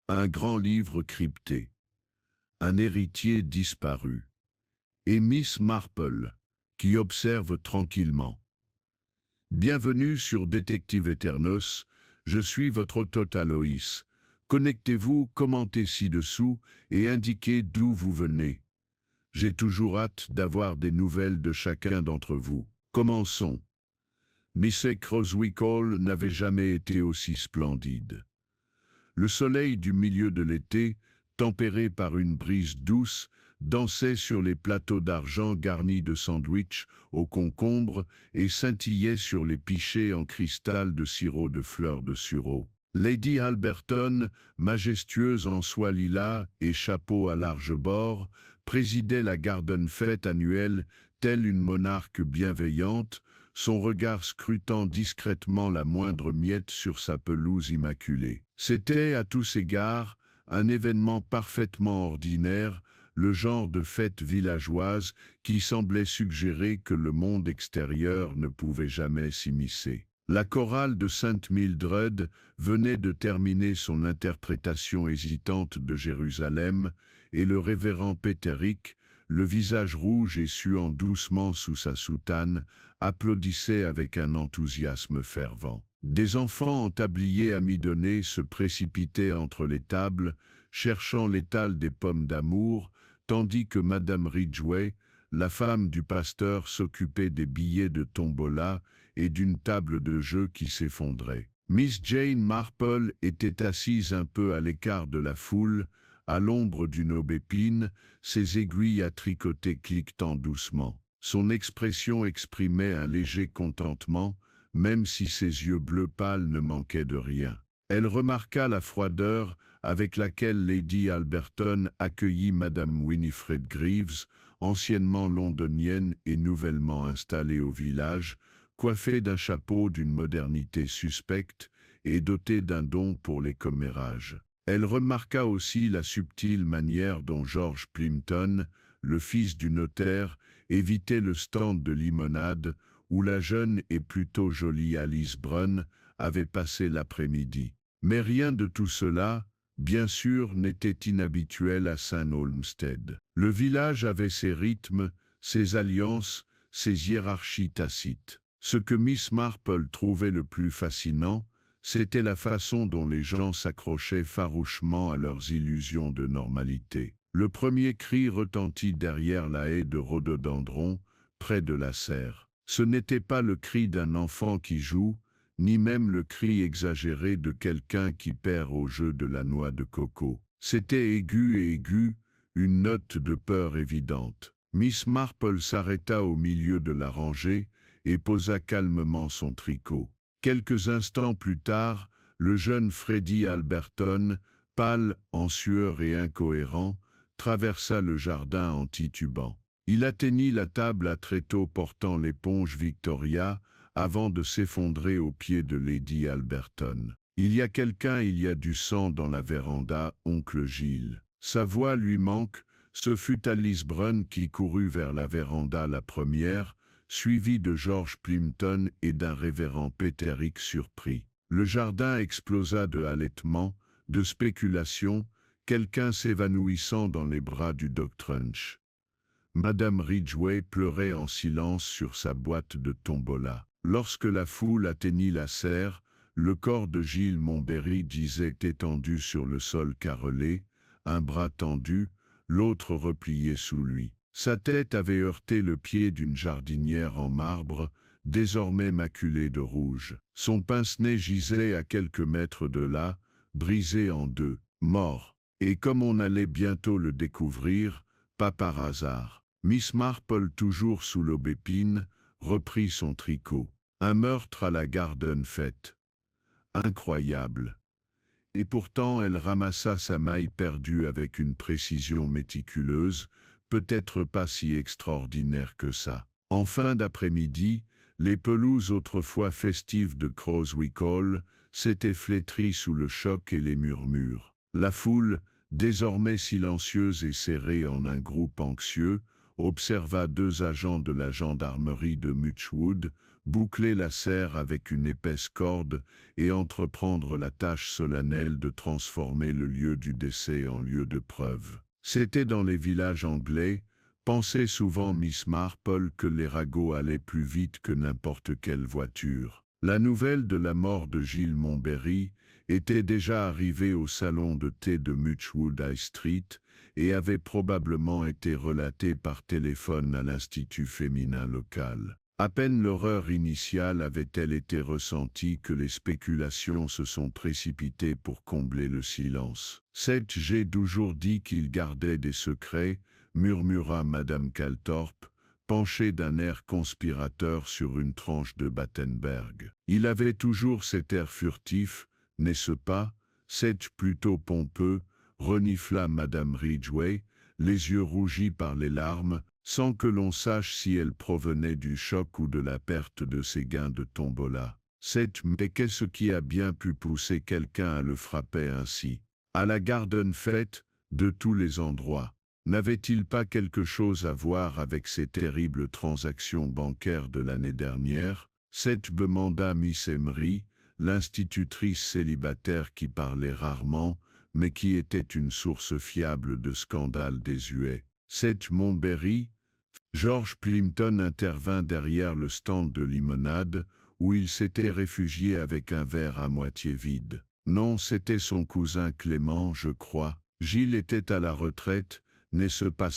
Un grand livre crypté. Un héritier disparu. Et Miss Marple, qui observe tranquillement. Bienvenue sur Détective Eternos, je suis votre hôte Aloïs. Connectez-vous, commentez ci-dessous et indiquez d'où vous venez. J'ai toujours hâte d'avoir des nouvelles de chacun d'entre vous. Commençons. Miss Croswickhall n'avait jamais été aussi splendide. Le soleil du milieu de l'été, tempéré par une brise douce, dansait sur les plateaux d'argent garnis de sandwichs aux concombres et scintillait sur les pichets en cristal de sirop de fleurs de sureau. Lady Alberton, majestueuse en soie lilas et chapeau à large bord, présidait la Garden Fête annuelle, telle une monarque bienveillante, son regard scrutant discrètement la moindre miette sur sa pelouse immaculée. C'était, à tous égards, un événement parfaitement ordinaire, le genre de fête villageoise qui semblait suggérer que le monde extérieur ne pouvait jamais s'immiscer. La chorale de Sainte Mildred venait de terminer son interprétation hésitante de Jérusalem, et le révérend Péteric, le visage rouge et suant doucement sous sa soutane, applaudissait avec un enthousiasme fervent. Des enfants en tablier amidonné se précipitaient entre les tables, cherchant l'étal des pommes d'amour, tandis que Madame Ridgway, la femme du pasteur, s'occupait des billets de tombola et d'une table de jeu qui s'effondrait. Miss Jane Marple était assise un peu à l'écart de la foule, à l'ombre d'une aubépine, ses aiguilles à tricoter cliquetant doucement. Son expression exprimait un léger contentement, même si ses yeux bleu pâle ne manquaient de rien. Elle remarqua la froideur avec laquelle Lady Alberton accueillit Madame Winifred Greaves, anciennement londonienne et nouvellement installée au village, coiffée d'un chapeau d'une modernité suspecte et dotée d'un don pour les commérages. Elle remarqua aussi la subtile manière dont George Plimpton, le fils du notaire, évitait le stand de limonade où la jeune et plutôt jolie Alice Brun avait passé l'après-midi. Mais rien de tout cela, bien sûr, n'était inhabituel à Saint Olmsted. Le village avait ses rythmes, ses alliances, ses hiérarchies tacites. Ce que Miss Marple trouvait le plus fascinant, c'était la façon dont les gens s'accrochaient farouchement à leurs illusions de normalité. Le premier cri retentit derrière la haie de rhododendrons, près de la serre. Ce n'était pas le cri d'un enfant qui joue, ni même le cri exagéré de quelqu'un qui perd au jeu de la noix de coco. C'était aigu et aigu, une note de peur évidente. Miss Marple s'arrêta au milieu de la rangée et posa calmement son tricot. Quelques instants plus tard, le jeune Freddie Alberton, pâle, en sueur et incohérent, traversa le jardin en titubant. Il atteignit la table à tréteaux portant l'éponge Victoria avant de s'effondrer aux pieds de Lady Alberton. « Il y a quelqu'un, il y a du sang dans la véranda, oncle Gilles. » Sa voix lui manque, ce fut Alice Brun qui courut vers la véranda la première, suivi de George Plimpton et d'un révérend Péteric surpris. Le jardin explosa de halètements, de spéculations, quelqu'un s'évanouissant dans les bras du Doc Trench. Madame Ridgway pleurait en silence sur sa boîte de tombola. Lorsque la foule atteignit la serre, le corps de Gilles Montberry gisait étendu sur le sol carrelé, un bras tendu, l'autre replié sous lui. Sa tête avait heurté le pied d'une jardinière en marbre, désormais maculée de rouge. Son pince-nez gisait à quelques mètres de là, brisé en deux, mort. Et comme on allait bientôt le découvrir, pas par hasard, Miss Marple, toujours sous l'aubépine, reprit son tricot. Un meurtre à la Garden Fête. Incroyable. Et pourtant elle ramassa sa maille perdue avec une précision méticuleuse, peut-être pas si extraordinaire que ça. En fin d'après-midi, les pelouses autrefois festives de Croswickhall s'étaient flétries sous le choc et les murmures. La foule, désormais silencieuse et serrée en un groupe anxieux, observa deux agents de la gendarmerie de Muchwood, boucler la serre avec une épaisse corde et entreprendre la tâche solennelle de transformer le lieu du décès en lieu de preuve. C'était dans les villages anglais, pensait souvent Miss Marple, que les ragots allaient plus vite que n'importe quelle voiture. La nouvelle de la mort de Gilles Montberry était déjà arrivée au salon de thé de Muchwood High Street et avait probablement été relatée par téléphone à l'Institut féminin local. À peine l'horreur initiale avait-elle été ressentie que les spéculations se sont précipitées pour combler le silence. « J'ai toujours dit qu'il gardait des secrets », murmura Madame Calthorpe, penchée d'un air conspirateur sur une tranche de Battenberg. Il avait toujours cet air furtif, n'est-ce pas? C'est plutôt pompeux, renifla Madame Ridgway, les yeux rougis par les larmes, sans que l'on sache si elles provenaient du choc ou de la perte de ses gains de tombola. Mais qu'est-ce qui a bien pu pousser quelqu'un à le frapper ainsi? À la Garden Fête, de tous les endroits. N'avait-il pas quelque chose à voir avec ces terribles transactions bancaires de l'année dernière? Demanda Miss Emery, l'institutrice célibataire qui parlait rarement, mais qui était une source fiable de scandales désuets. Montberry. George Plimpton intervint derrière le stand de limonade, où il s'était réfugié avec un verre à moitié vide. Non, c'était son cousin Clément, je crois. Gilles était à la retraite, n'est-ce pas?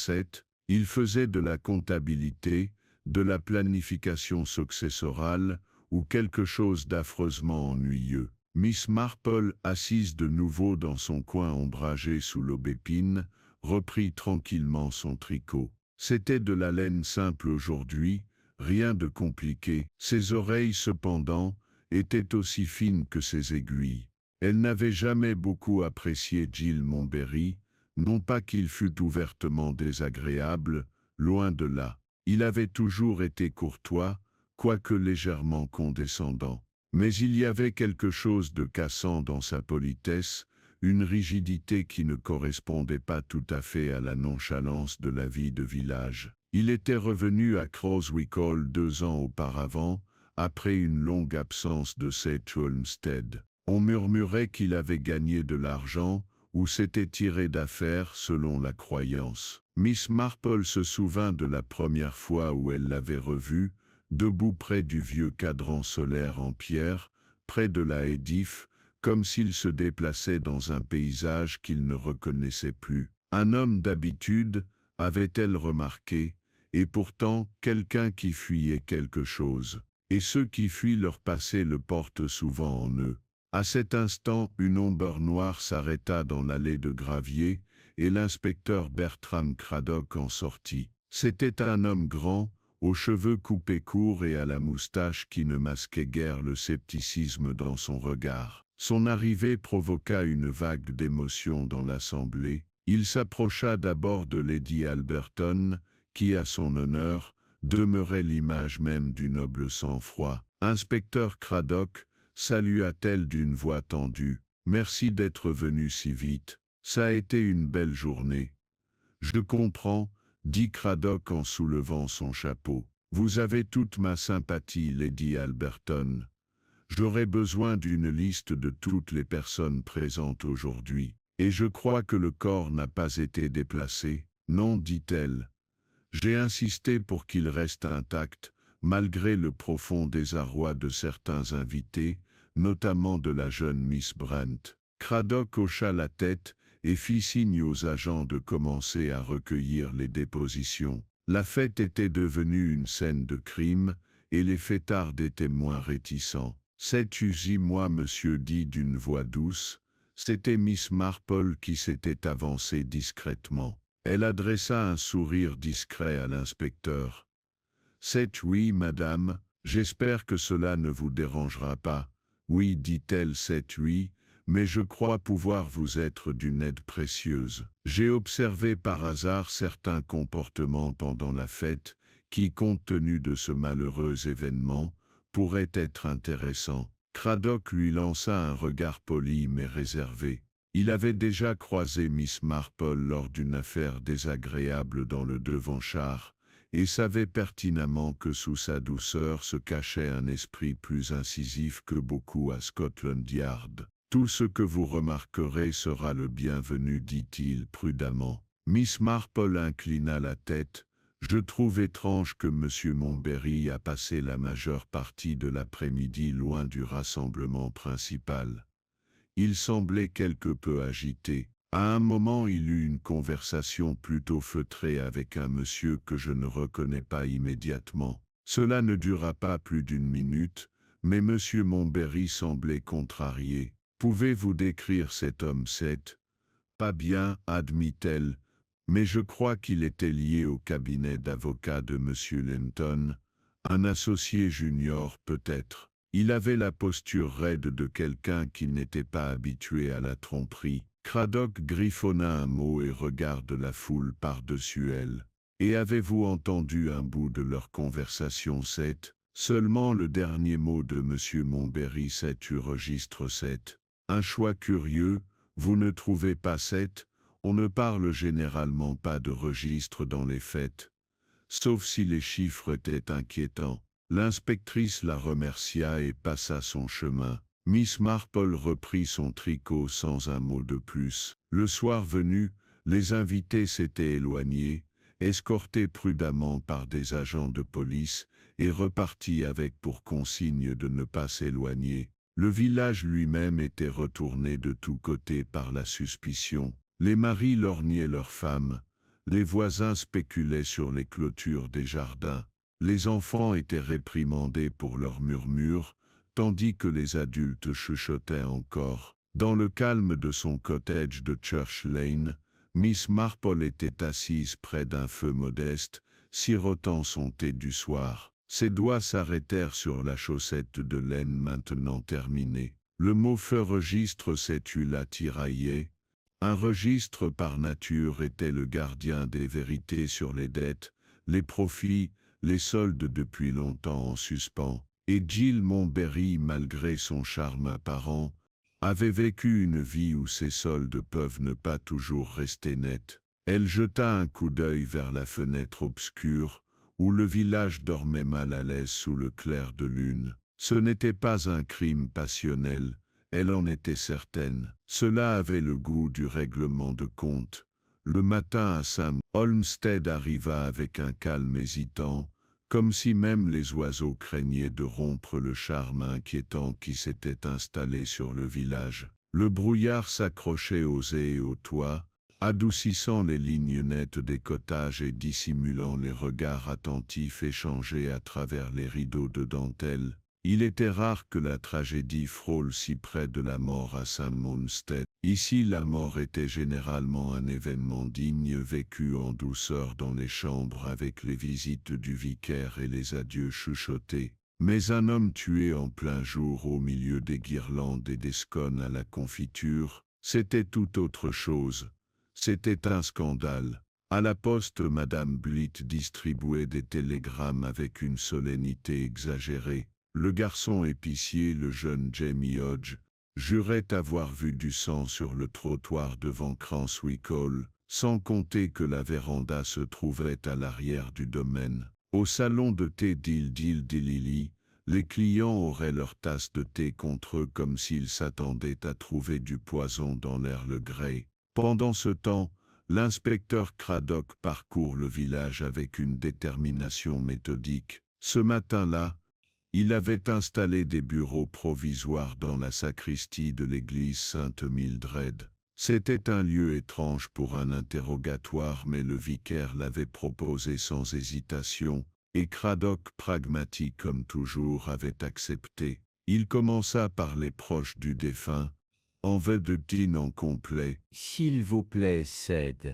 Il faisait de la comptabilité, de la planification successorale, ou quelque chose d'affreusement ennuyeux. Miss Marple, assise de nouveau dans son coin ombragé sous l'aubépine, reprit tranquillement son tricot. C'était de la laine simple aujourd'hui, rien de compliqué. Ses oreilles, cependant, étaient aussi fines que ses aiguilles. Elle n'avait jamais beaucoup apprécié Gilles Montberry, non pas qu'il fût ouvertement désagréable, loin de là. Il avait toujours été courtois, quoique légèrement condescendant. Mais il y avait quelque chose de cassant dans sa politesse, une rigidité qui ne correspondait pas tout à fait à la nonchalance de la vie de village. Il était revenu à Croswick Hall 2 ans auparavant, après une longue absence de Seth Olmsted. On murmurait qu'il avait gagné de l'argent, ou s'était tiré d'affaires selon la croyance. Miss Marple se souvint de la première fois où elle l'avait revu, debout près du vieux cadran solaire en pierre, près de la haie d'If, comme s'il se déplaçait dans un paysage qu'il ne reconnaissait plus. Un homme d'habitude, avait-elle remarqué, et pourtant quelqu'un qui fuyait quelque chose. Et ceux qui fuient leur passé le portent souvent en eux. À cet instant, une ombre noire s'arrêta dans l'allée de gravier, et l'inspecteur Bertram Craddock en sortit. C'était un homme grand, aux cheveux coupés courts et à la moustache qui ne masquait guère le scepticisme dans son regard. Son arrivée provoqua une vague d'émotion dans l'assemblée. Il s'approcha d'abord de Lady Alberton, qui, à son honneur, demeurait l'image même du noble sang-froid. « Inspecteur Craddock », salua-t-elle d'une voix tendue, « merci d'être venu si vite. Ça a été une belle journée. » « Je comprends, » dit Craddock en soulevant son chapeau. « Vous avez toute ma sympathie, Lady Alberton. J'aurais besoin d'une liste de toutes les personnes présentes aujourd'hui. Et je crois que le corps n'a pas été déplacé. » « Non, dit-elle. J'ai insisté pour qu'il reste intact, malgré le profond désarroi de certains invités, notamment de la jeune Miss Brent. » Craddock hocha la tête et fit signe aux agents de commencer à recueillir les dépositions. La fête était devenue une scène de crime, et les fêtards étaient moins réticents. « Moi, monsieur, dit d'une voix douce. C'était Miss Marple qui s'était avancée discrètement. Elle adressa un sourire discret à l'inspecteur. « Oui, madame, j'espère que cela ne vous dérangera pas. »« Oui, dit-elle, oui, mais je crois pouvoir vous être d'une aide précieuse. J'ai observé par hasard certains comportements pendant la fête, qui, compte tenu de ce malheureux événement, pourraient être intéressants. » Craddock lui lança un regard poli mais réservé. Il avait déjà croisé Miss Marple lors d'une affaire désagréable dans le Devonshire, et savait pertinemment que sous sa douceur se cachait un esprit plus incisif que beaucoup à Scotland Yard. « Tout ce que vous remarquerez sera le bienvenu, dit-il prudemment. » Miss Marple inclina la tête. « Je trouve étrange que M. Montberry a passé la majeure partie de l'après-midi loin du rassemblement principal. Il semblait quelque peu agité. À un moment, il eut une conversation plutôt feutrée avec un monsieur que je ne reconnais pas immédiatement. Cela ne dura pas plus d'une minute, mais M. Montberry semblait contrarié. « Pouvez-vous décrire cet homme, Seth ?»« Pas bien, admit-elle, mais je crois qu'il était lié au cabinet d'avocat de M. Lenton, un associé junior peut-être. Il avait la posture raide de quelqu'un qui n'était pas habitué à la tromperie. » Craddock griffonna un mot et regarde la foule par-dessus elle. « Et avez-vous entendu un bout de leur conversation, Seth ?» Seulement le dernier mot de M. Montberry. Seth registre 7. Un choix curieux, vous ne trouvez pas, Seth? On ne parle généralement pas de registre dans les fêtes, sauf si les chiffres étaient inquiétants. L'inspectrice la remercia et passa son chemin. Miss Marple reprit son tricot sans un mot de plus. Le soir venu, les invités s'étaient éloignés, escortés prudemment par des agents de police, et repartis avec pour consigne de ne pas s'éloigner. Le village lui-même était retourné de tous côtés par la suspicion. Les maris lorgnaient leurs femmes, les voisins spéculaient sur les clôtures des jardins, les enfants étaient réprimandés pour leurs murmures, tandis que les adultes chuchotaient encore. Dans le calme de son cottage de Church Lane, Miss Marple était assise près d'un feu modeste, sirotant son thé du soir. Ses doigts s'arrêtèrent sur la chaussette de laine maintenant terminée. Le mot feu registre s'étu la tiraillait. Un registre par nature était le gardien des vérités sur les dettes, les profits, les soldes depuis longtemps en suspens. Et Jill Montberry, malgré son charme apparent, avait vécu une vie où ces soldes peuvent ne pas toujours rester nets. Elle jeta un coup d'œil vers la fenêtre obscure, où le village dormait mal à l'aise sous le clair de lune. Ce n'était pas un crime passionnel, elle en était certaine. Cela avait le goût du règlement de compte. Le matin à Sam Olmsted arriva avec un calme hésitant, comme si même les oiseaux craignaient de rompre le charme inquiétant qui s'était installé sur le village. Le brouillard s'accrochait aux ais et aux toits, adoucissant les lignes nettes des cottages et dissimulant les regards attentifs échangés à travers les rideaux de dentelle. Il était rare que la tragédie frôle si près de la mort à Sam Olmsted. Ici, la mort était généralement un événement digne vécu en douceur dans les chambres avec les visites du vicaire et les adieux chuchotés. Mais un homme tué en plein jour au milieu des guirlandes et des scones à la confiture, c'était tout autre chose. C'était un scandale. À la poste, Madame Blitt distribuait des télégrammes avec une solennité exagérée. Le garçon épicier, le jeune Jamie Hodge, jurait avoir vu du sang sur le trottoir devant Cranswick Hall, sans compter que la véranda se trouvait à l'arrière du domaine. Au salon de thé d'Il-Dil-Dilili, les clients auraient leur tasse de thé contre eux comme s'ils s'attendaient à trouver du poison dans l'Earl Grey. Pendant ce temps, l'inspecteur Craddock parcourt le village avec une détermination méthodique. Ce matin-là, il avait installé des bureaux provisoires dans la sacristie de l'église Sainte-Mildred. C'était un lieu étrange pour un interrogatoire, mais le vicaire l'avait proposé sans hésitation, et Craddock, pragmatique comme toujours, avait accepté. Il commença par les proches du défunt, en vedetine complet. « S'il vous plaît, Seth, »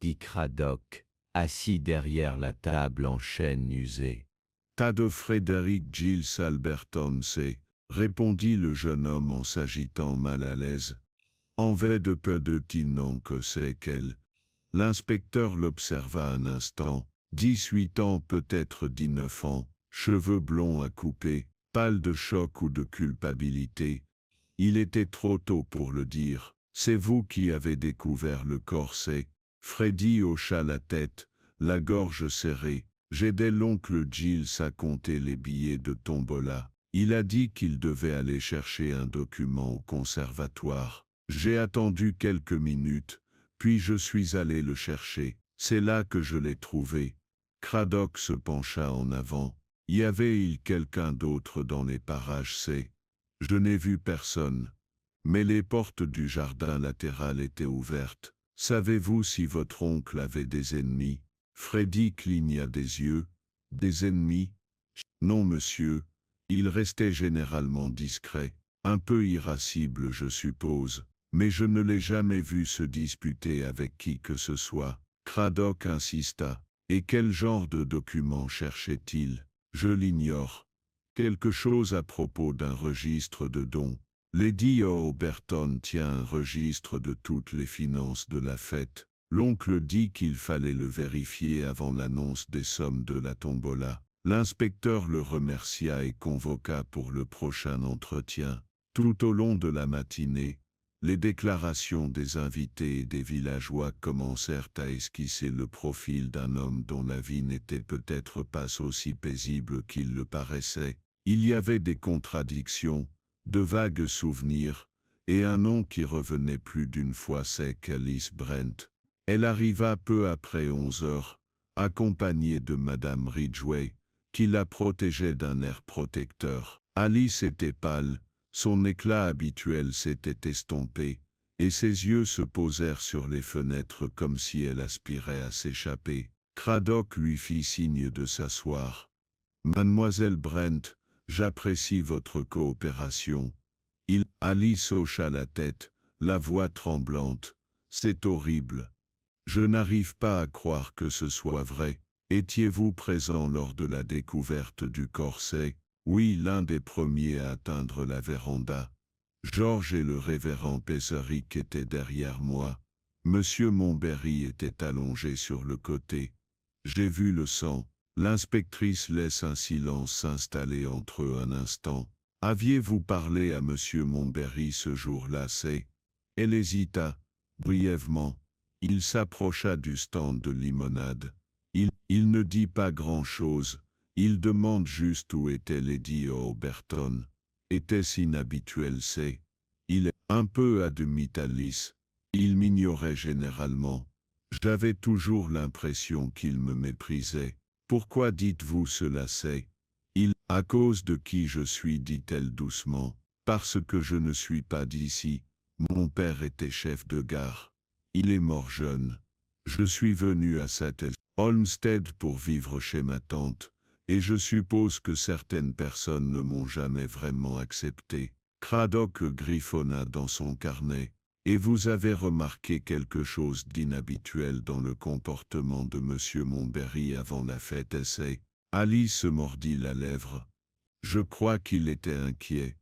dit Craddock, assis derrière la table en chêne usé. « Tas de Frédéric Giles Alberton, c'est, » répondit le jeune homme en s'agitant mal à l'aise. « En fait de peu de non que c'est qu'elle. » L'inspecteur l'observa un instant. 18 ans, peut-être 19 ans, cheveux blonds à couper, pâle de choc ou de culpabilité. Il était trop tôt pour le dire. « C'est vous qui avez découvert le corset. » Freddy hocha la tête, la gorge serrée. J'aidais l'oncle Giles à compter les billets de tombola. Il a dit qu'il devait aller chercher un document au conservatoire. J'ai attendu quelques minutes, puis je suis allé le chercher. C'est là que je l'ai trouvé. Craddock se pencha en avant. Y avait-il quelqu'un d'autre dans les parages C? Je n'ai vu personne. Mais les portes du jardin latéral étaient ouvertes. Savez-vous si votre oncle avait des ennemis? Freddy cligna des yeux. Des ennemis? Non, monsieur. Il restait généralement discret, un peu irascible, je suppose, mais je ne l'ai jamais vu se disputer avec qui que ce soit. Craddock insista. Et quel genre de document cherchait-il? Je l'ignore. Quelque chose à propos d'un registre de dons. Lady O'Berton tient un registre de toutes les finances de la fête. L'oncle dit qu'il fallait le vérifier avant l'annonce des sommes de la tombola. L'inspecteur le remercia et convoqua pour le prochain entretien. Tout au long de la matinée, les déclarations des invités et des villageois commencèrent à esquisser le profil d'un homme dont la vie n'était peut-être pas aussi paisible qu'il le paraissait. Il y avait des contradictions, de vagues souvenirs, et un nom qui revenait plus d'une fois, c'est Alice Brent. Elle arriva peu après 11 heures, accompagnée de Madame Ridgway, qui la protégeait d'un air protecteur. Alice était pâle, son éclat habituel s'était estompé, et ses yeux se posèrent sur les fenêtres comme si elle aspirait à s'échapper. Craddock lui fit signe de s'asseoir. « Mademoiselle Brent, j'apprécie votre coopération. » Alice hocha la tête, la voix tremblante. « C'est horrible. Je n'arrive pas à croire que ce soit vrai. Étiez-vous présent lors de la découverte du corset? » Oui, l'un des premiers à atteindre la véranda. George et le révérend Pesserick étaient derrière moi. Monsieur Montberry était allongé sur le côté. J'ai vu le sang. L'inspectrice laisse un silence s'installer entre eux un instant. Aviez-vous parlé à Monsieur Montberry ce jour-là? Elle hésita, brièvement. Il s'approcha du stand de limonade. Il ne dit pas grand-chose. Il demande juste où était Lady O'Berton. Était-ce inhabituel? Il est un peu à demi Alice. Il m'ignorait généralement. J'avais toujours l'impression qu'il me méprisait. Pourquoi dites-vous cela? À cause de qui je suis, dit-elle doucement. Parce que je ne suis pas d'ici. Mon père était chef de gare. Il est mort jeune. Je suis venu à cette Olmsted pour vivre chez ma tante, et je suppose que certaines personnes ne m'ont jamais vraiment accepté. Craddock griffonna dans son carnet. Et vous avez remarqué quelque chose d'inhabituel dans le comportement de Monsieur Montberry avant la fête? Alice se mordit la lèvre. Je crois qu'il était inquiet.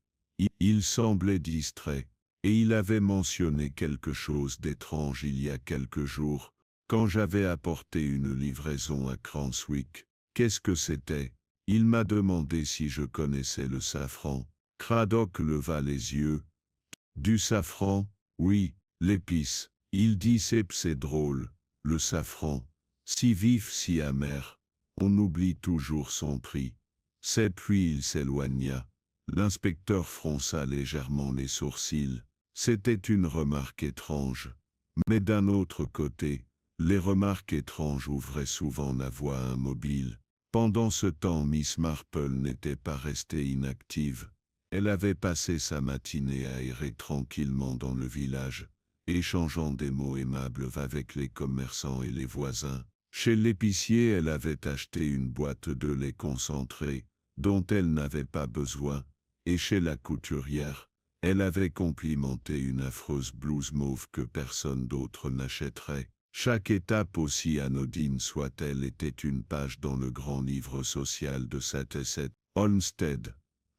Il semblait distrait, et il avait mentionné quelque chose d'étrange il y a quelques jours, quand j'avais apporté une livraison à Cranswick. Qu'est-ce que c'était? Il m'a demandé si je connaissais le safran. Craddock leva les yeux. Du safran? Oui, l'épice. Il dit c'est drôle, le safran. Si vif, si amer. On oublie toujours son prix. Puis il s'éloigna. L'inspecteur fronça légèrement les sourcils. C'était une remarque étrange. Mais d'un autre côté, les remarques étranges ouvraient souvent la voie immobile. Pendant ce temps, Miss Marple n'était pas restée inactive. Elle avait passé sa matinée à errer tranquillement dans le village, échangeant des mots aimables avec les commerçants et les voisins. Chez l'épicier, elle avait acheté une boîte de lait concentré, dont elle n'avait pas besoin, et chez la couturière, elle avait complimenté une affreuse blouse mauve que personne d'autre n'achèterait. Chaque étape, aussi anodine soit-elle, était une page dans le grand livre social de St. Olmsted.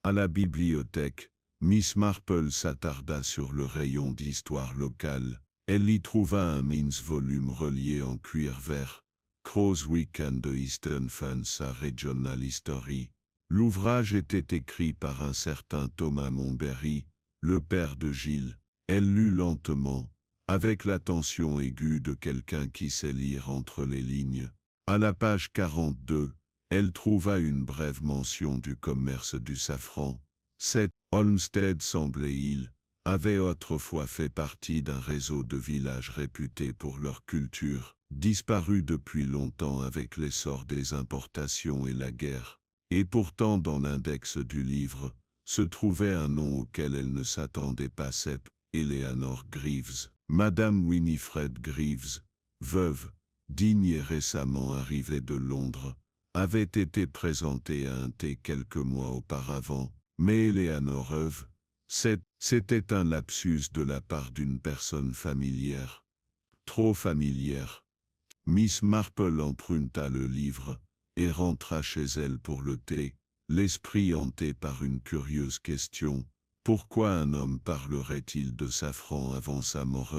À la bibliothèque, Miss Marple s'attarda sur le rayon d'histoire locale. Elle y trouva un mince volume relié en cuir vert, Cranswick and the Eastern Fence a Regional History. L'ouvrage était écrit par un certain Thomas Montberry, le père de Gilles. Elle lut lentement, avec l'attention aiguë de quelqu'un qui sait lire entre les lignes. À la page 42, elle trouva une brève mention du commerce du safran. Cet Olmsted semblait-il, avait autrefois fait partie d'un réseau de villages réputés pour leur culture, disparu depuis longtemps avec l'essor des importations et la guerre. Et pourtant dans l'index du livre, se trouvait un nom auquel elle ne s'attendait pas, Sepp Eleanor Greaves. Madame Winifred Greaves, veuve, digne et récemment arrivée de Londres, avait été présentée à un thé quelques mois auparavant, mais Eleanor Eve, c'était un lapsus de la part d'une personne familière. Trop familière. Miss Marple emprunta le livre et rentra chez elle pour le thé, l'esprit hanté par une curieuse question. Pourquoi un homme parlerait-il de safran avant sa mort?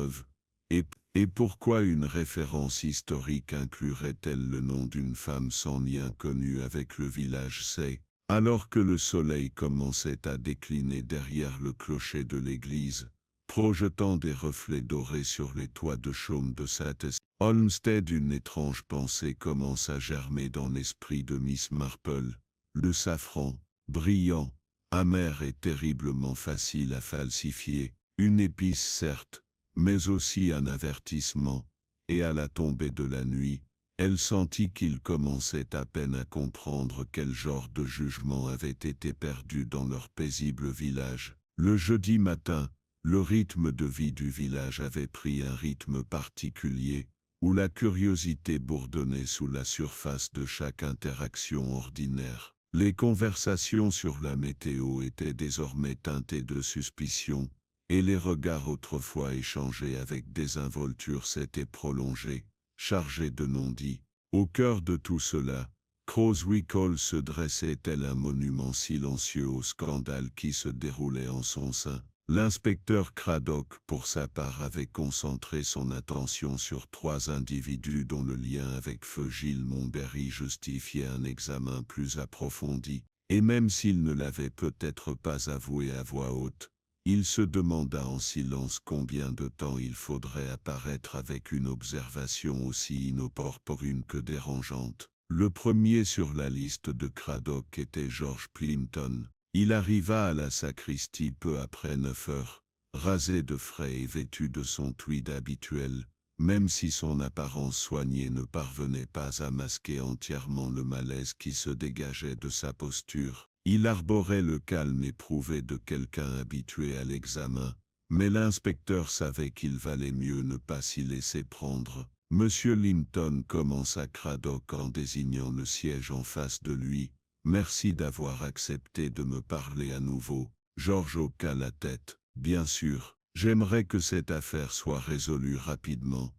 Et pourquoi une référence historique inclurait-elle le nom d'une femme sans lien connu avec le village C, alors que le soleil commençait à décliner derrière le clocher de l'église, projetant des reflets dorés sur les toits de chaume de Saint-Est. Olmsted, une étrange pensée commence à germer dans l'esprit de Miss Marple. Le safran, brillant, amer et terriblement facile à falsifier, une épice certes, mais aussi un avertissement, et à la tombée de la nuit, elle sentit qu'il commençait à peine à comprendre quel genre de jugement avait été perdu dans leur paisible village. Le jeudi matin, le rythme de vie du village avait pris un rythme particulier, où la curiosité bourdonnait sous la surface de chaque interaction ordinaire. Les conversations sur la météo étaient désormais teintées de suspicion, et les regards autrefois échangés avec désinvolture s'étaient prolongés, chargés de non-dits. Au cœur de tout cela, Crosby Hall se dressait tel un monument silencieux au scandale qui se déroulait en son sein. L'inspecteur Craddock, pour sa part, avait concentré son attention sur 3 individus dont le lien avec feu Gilles Montberry justifiait un examen plus approfondi, et même s'il ne l'avait peut-être pas avoué à voix haute, il se demanda en silence combien de temps il faudrait apparaître avec une observation aussi inopportune que dérangeante. Le premier sur la liste de Craddock était George Plimpton. Il arriva à la sacristie peu après 9 heures, rasé de frais et vêtu de son tweed habituel, même si son apparence soignée ne parvenait pas à masquer entièrement le malaise qui se dégageait de sa posture. Il arborait le calme éprouvé de quelqu'un habitué à l'examen, mais l'inspecteur savait qu'il valait mieux ne pas s'y laisser prendre. Monsieur Limpton, commença Craddock en désignant le siège en face de lui. Merci d'avoir accepté de me parler à nouveau. George hoqua la tête. Bien sûr, j'aimerais que cette affaire soit résolue rapidement.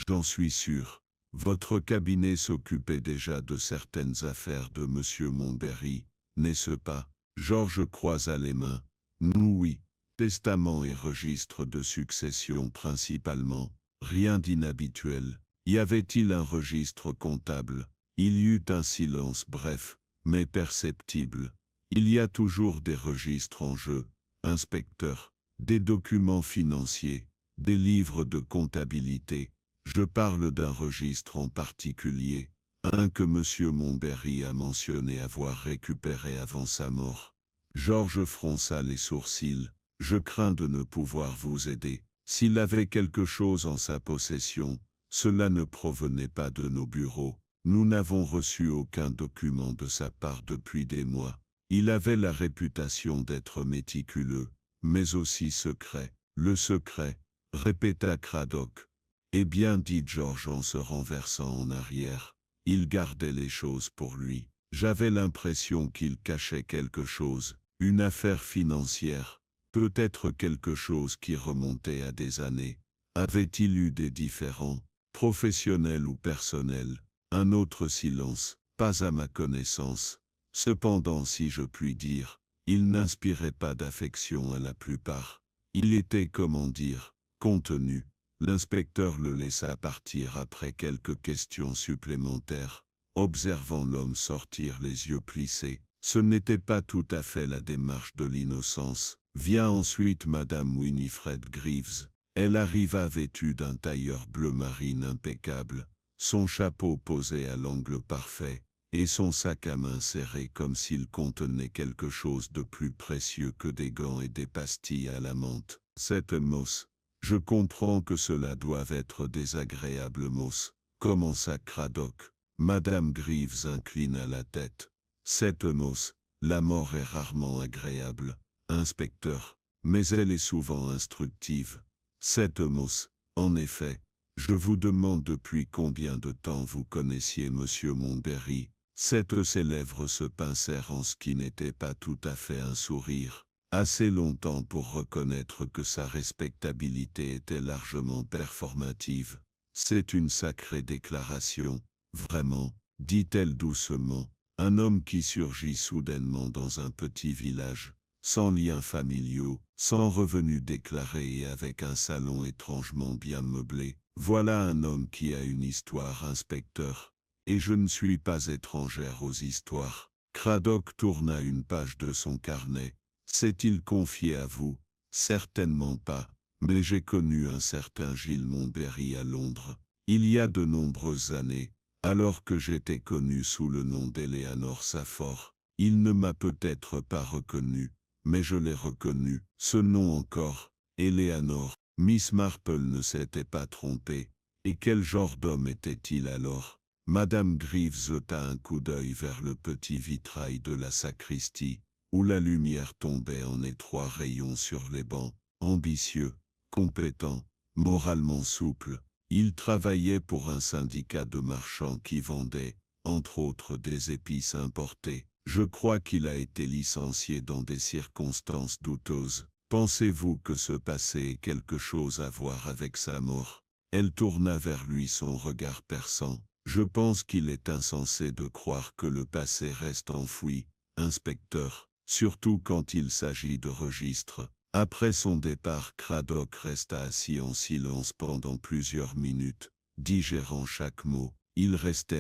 J'en suis sûr. Votre cabinet s'occupait déjà de certaines affaires de Monsieur Montberry, n'est-ce pas? George croisa les mains. Oui. Testament et registre de succession principalement. Rien d'inhabituel. Y avait-il un registre comptable? Il y eut un silence bref, mais perceptible. Il y a toujours des registres en jeu, inspecteur, des documents financiers, des livres de comptabilité. Je parle d'un registre en particulier, un que M. Montberry a mentionné avoir récupéré avant sa mort. George fronça les sourcils. Je crains de ne pouvoir vous aider. S'il avait quelque chose en sa possession, cela ne provenait pas de nos bureaux. Nous n'avons reçu aucun document de sa part depuis des mois. Il avait la réputation d'être méticuleux, mais aussi secret. Le secret, répéta Craddock. Eh bien, dit George en se renversant en arrière, il gardait les choses pour lui. J'avais l'impression qu'il cachait quelque chose, une affaire financière, peut-être quelque chose qui remontait à des années. Avait-il eu des différends, professionnels ou personnels? Un autre silence, pas à ma connaissance. Cependant, si je puis dire, il n'inspirait pas d'affection à la plupart. Il était, comment dire, contenu. L'inspecteur le laissa partir après quelques questions supplémentaires, observant l'homme sortir les yeux plissés. Ce n'était pas tout à fait la démarche de l'innocence. Vient ensuite Madame Winifred Greaves. Elle arriva vêtue d'un tailleur bleu marine impeccable, son chapeau posé à l'angle parfait, et son sac à main serré comme s'il contenait quelque chose de plus précieux que des gants et des pastilles à la menthe. Cette Moss. Je comprends que cela doive être désagréable, Moss, commença Craddock. Madame Greaves inclina la tête. Cette Moss. La mort est rarement agréable, inspecteur, mais elle est souvent instructive. Cette Moss. En effet, je vous demande depuis combien de temps vous connaissiez Monsieur Montberry. Ses lèvres se pincèrent en ce qui n'était pas tout à fait un sourire. Assez longtemps pour reconnaître que sa respectabilité était largement performative. C'est une sacrée déclaration, vraiment, dit-elle doucement. Un homme qui surgit soudainement dans un petit village, sans liens familiaux, sans revenus déclarés et avec un salon étrangement bien meublé. Voilà un homme qui a une histoire, inspecteur. Et je ne suis pas étrangère aux histoires. Craddock tourna une page de son carnet. S'est-il confié à vous? Certainement pas. Mais j'ai connu un certain Gilles Montberry à Londres, il y a de nombreuses années, alors que j'étais connu sous le nom d'Eleanor Safford. Il ne m'a peut-être pas reconnu, mais je l'ai reconnu. Ce nom encore, Eleanor. Miss Marple ne s'était pas trompée. Et quel genre d'homme était-il alors? Madame Greaves jeta un coup d'œil vers le petit vitrail de la sacristie, où la lumière tombait en étroits rayons sur les bancs. Ambitieux, compétent, moralement souple, il travaillait pour un syndicat de marchands qui vendait, entre autres, des épices importées. Je crois qu'il a été licencié dans des circonstances douteuses. Pensez-vous que ce passé ait quelque chose à voir avec sa mort? Elle tourna vers lui son regard perçant. Je pense qu'il est insensé de croire que le passé reste enfoui, inspecteur, surtout quand il s'agit de registres. Après son départ, Craddock resta assis en silence pendant plusieurs minutes, digérant chaque mot. Il restait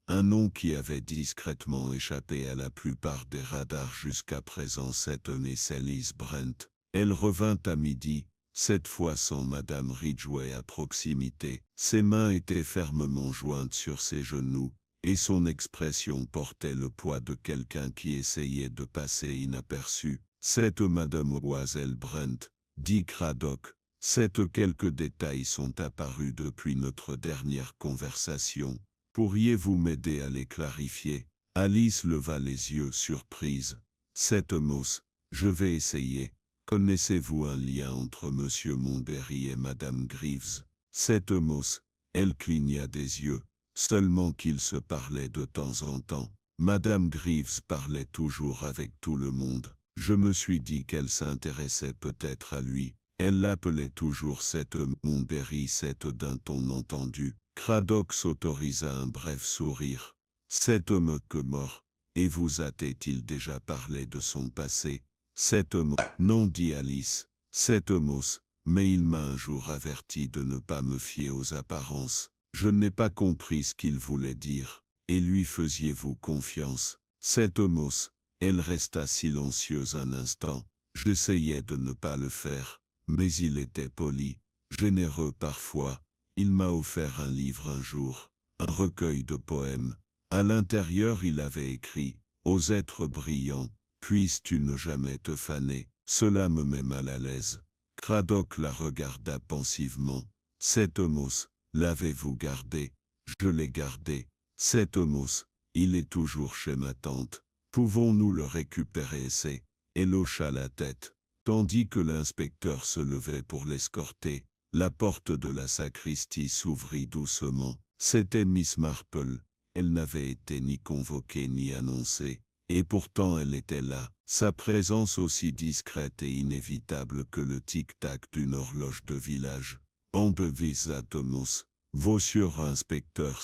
un nom qui avait discrètement échappé à la plupart des radars jusqu'à présent. Cette Miss Alice Brent. Elle revint à midi, cette fois sans Madame Ridgway à proximité. Ses mains étaient fermement jointes sur ses genoux, et son expression portait le poids de quelqu'un qui essayait de passer inaperçu. C'est Mademoiselle Brent, dit Craddock. Quelques détails sont apparus depuis notre dernière conversation. Pourriez-vous m'aider à les clarifier? Alice leva les yeux surprise. Moss, je vais essayer. Connaissez-vous un lien entre Monsieur Montberry et Madame Greaves? Moss, elle cligna des yeux, seulement qu'ils se parlaient de temps en temps. Madame Greaves parlait toujours avec tout le monde. Je me suis dit qu'elle s'intéressait peut-être à lui. Elle l'appelait toujours Montberry, d'un ton entendu. Craddock s'autorisa un bref sourire. Cet homme que mort, et vous a-t-il déjà parlé de son passé? Non, dit Alice. Moss, mais il m'a un jour averti de ne pas me fier aux apparences. Je n'ai pas compris ce qu'il voulait dire. Et lui faisiez-vous confiance? Moss. Elle resta silencieuse un instant. J'essayais de ne pas le faire, mais il était poli, généreux parfois. Il m'a offert un livre un jour, un recueil de poèmes. À l'intérieur il avait écrit « Aux êtres brillants, puisses-tu ne jamais te faner ?» Cela me met mal à l'aise. Craddock la regarda pensivement. Moss, l'avez-vous gardé? Je l'ai gardé. Moss, il est toujours chez ma tante. Pouvons-nous le récupérer? Elle hocha la tête, tandis que l'inspecteur se levait pour l'escorter. La porte de la sacristie s'ouvrit doucement. C'était Miss Marple. Elle n'avait été ni convoquée ni annoncée, et pourtant elle était là, sa présence aussi discrète et inévitable que le tic-tac d'une horloge de village. Ambevisa Thomas, vos sur-inspecteur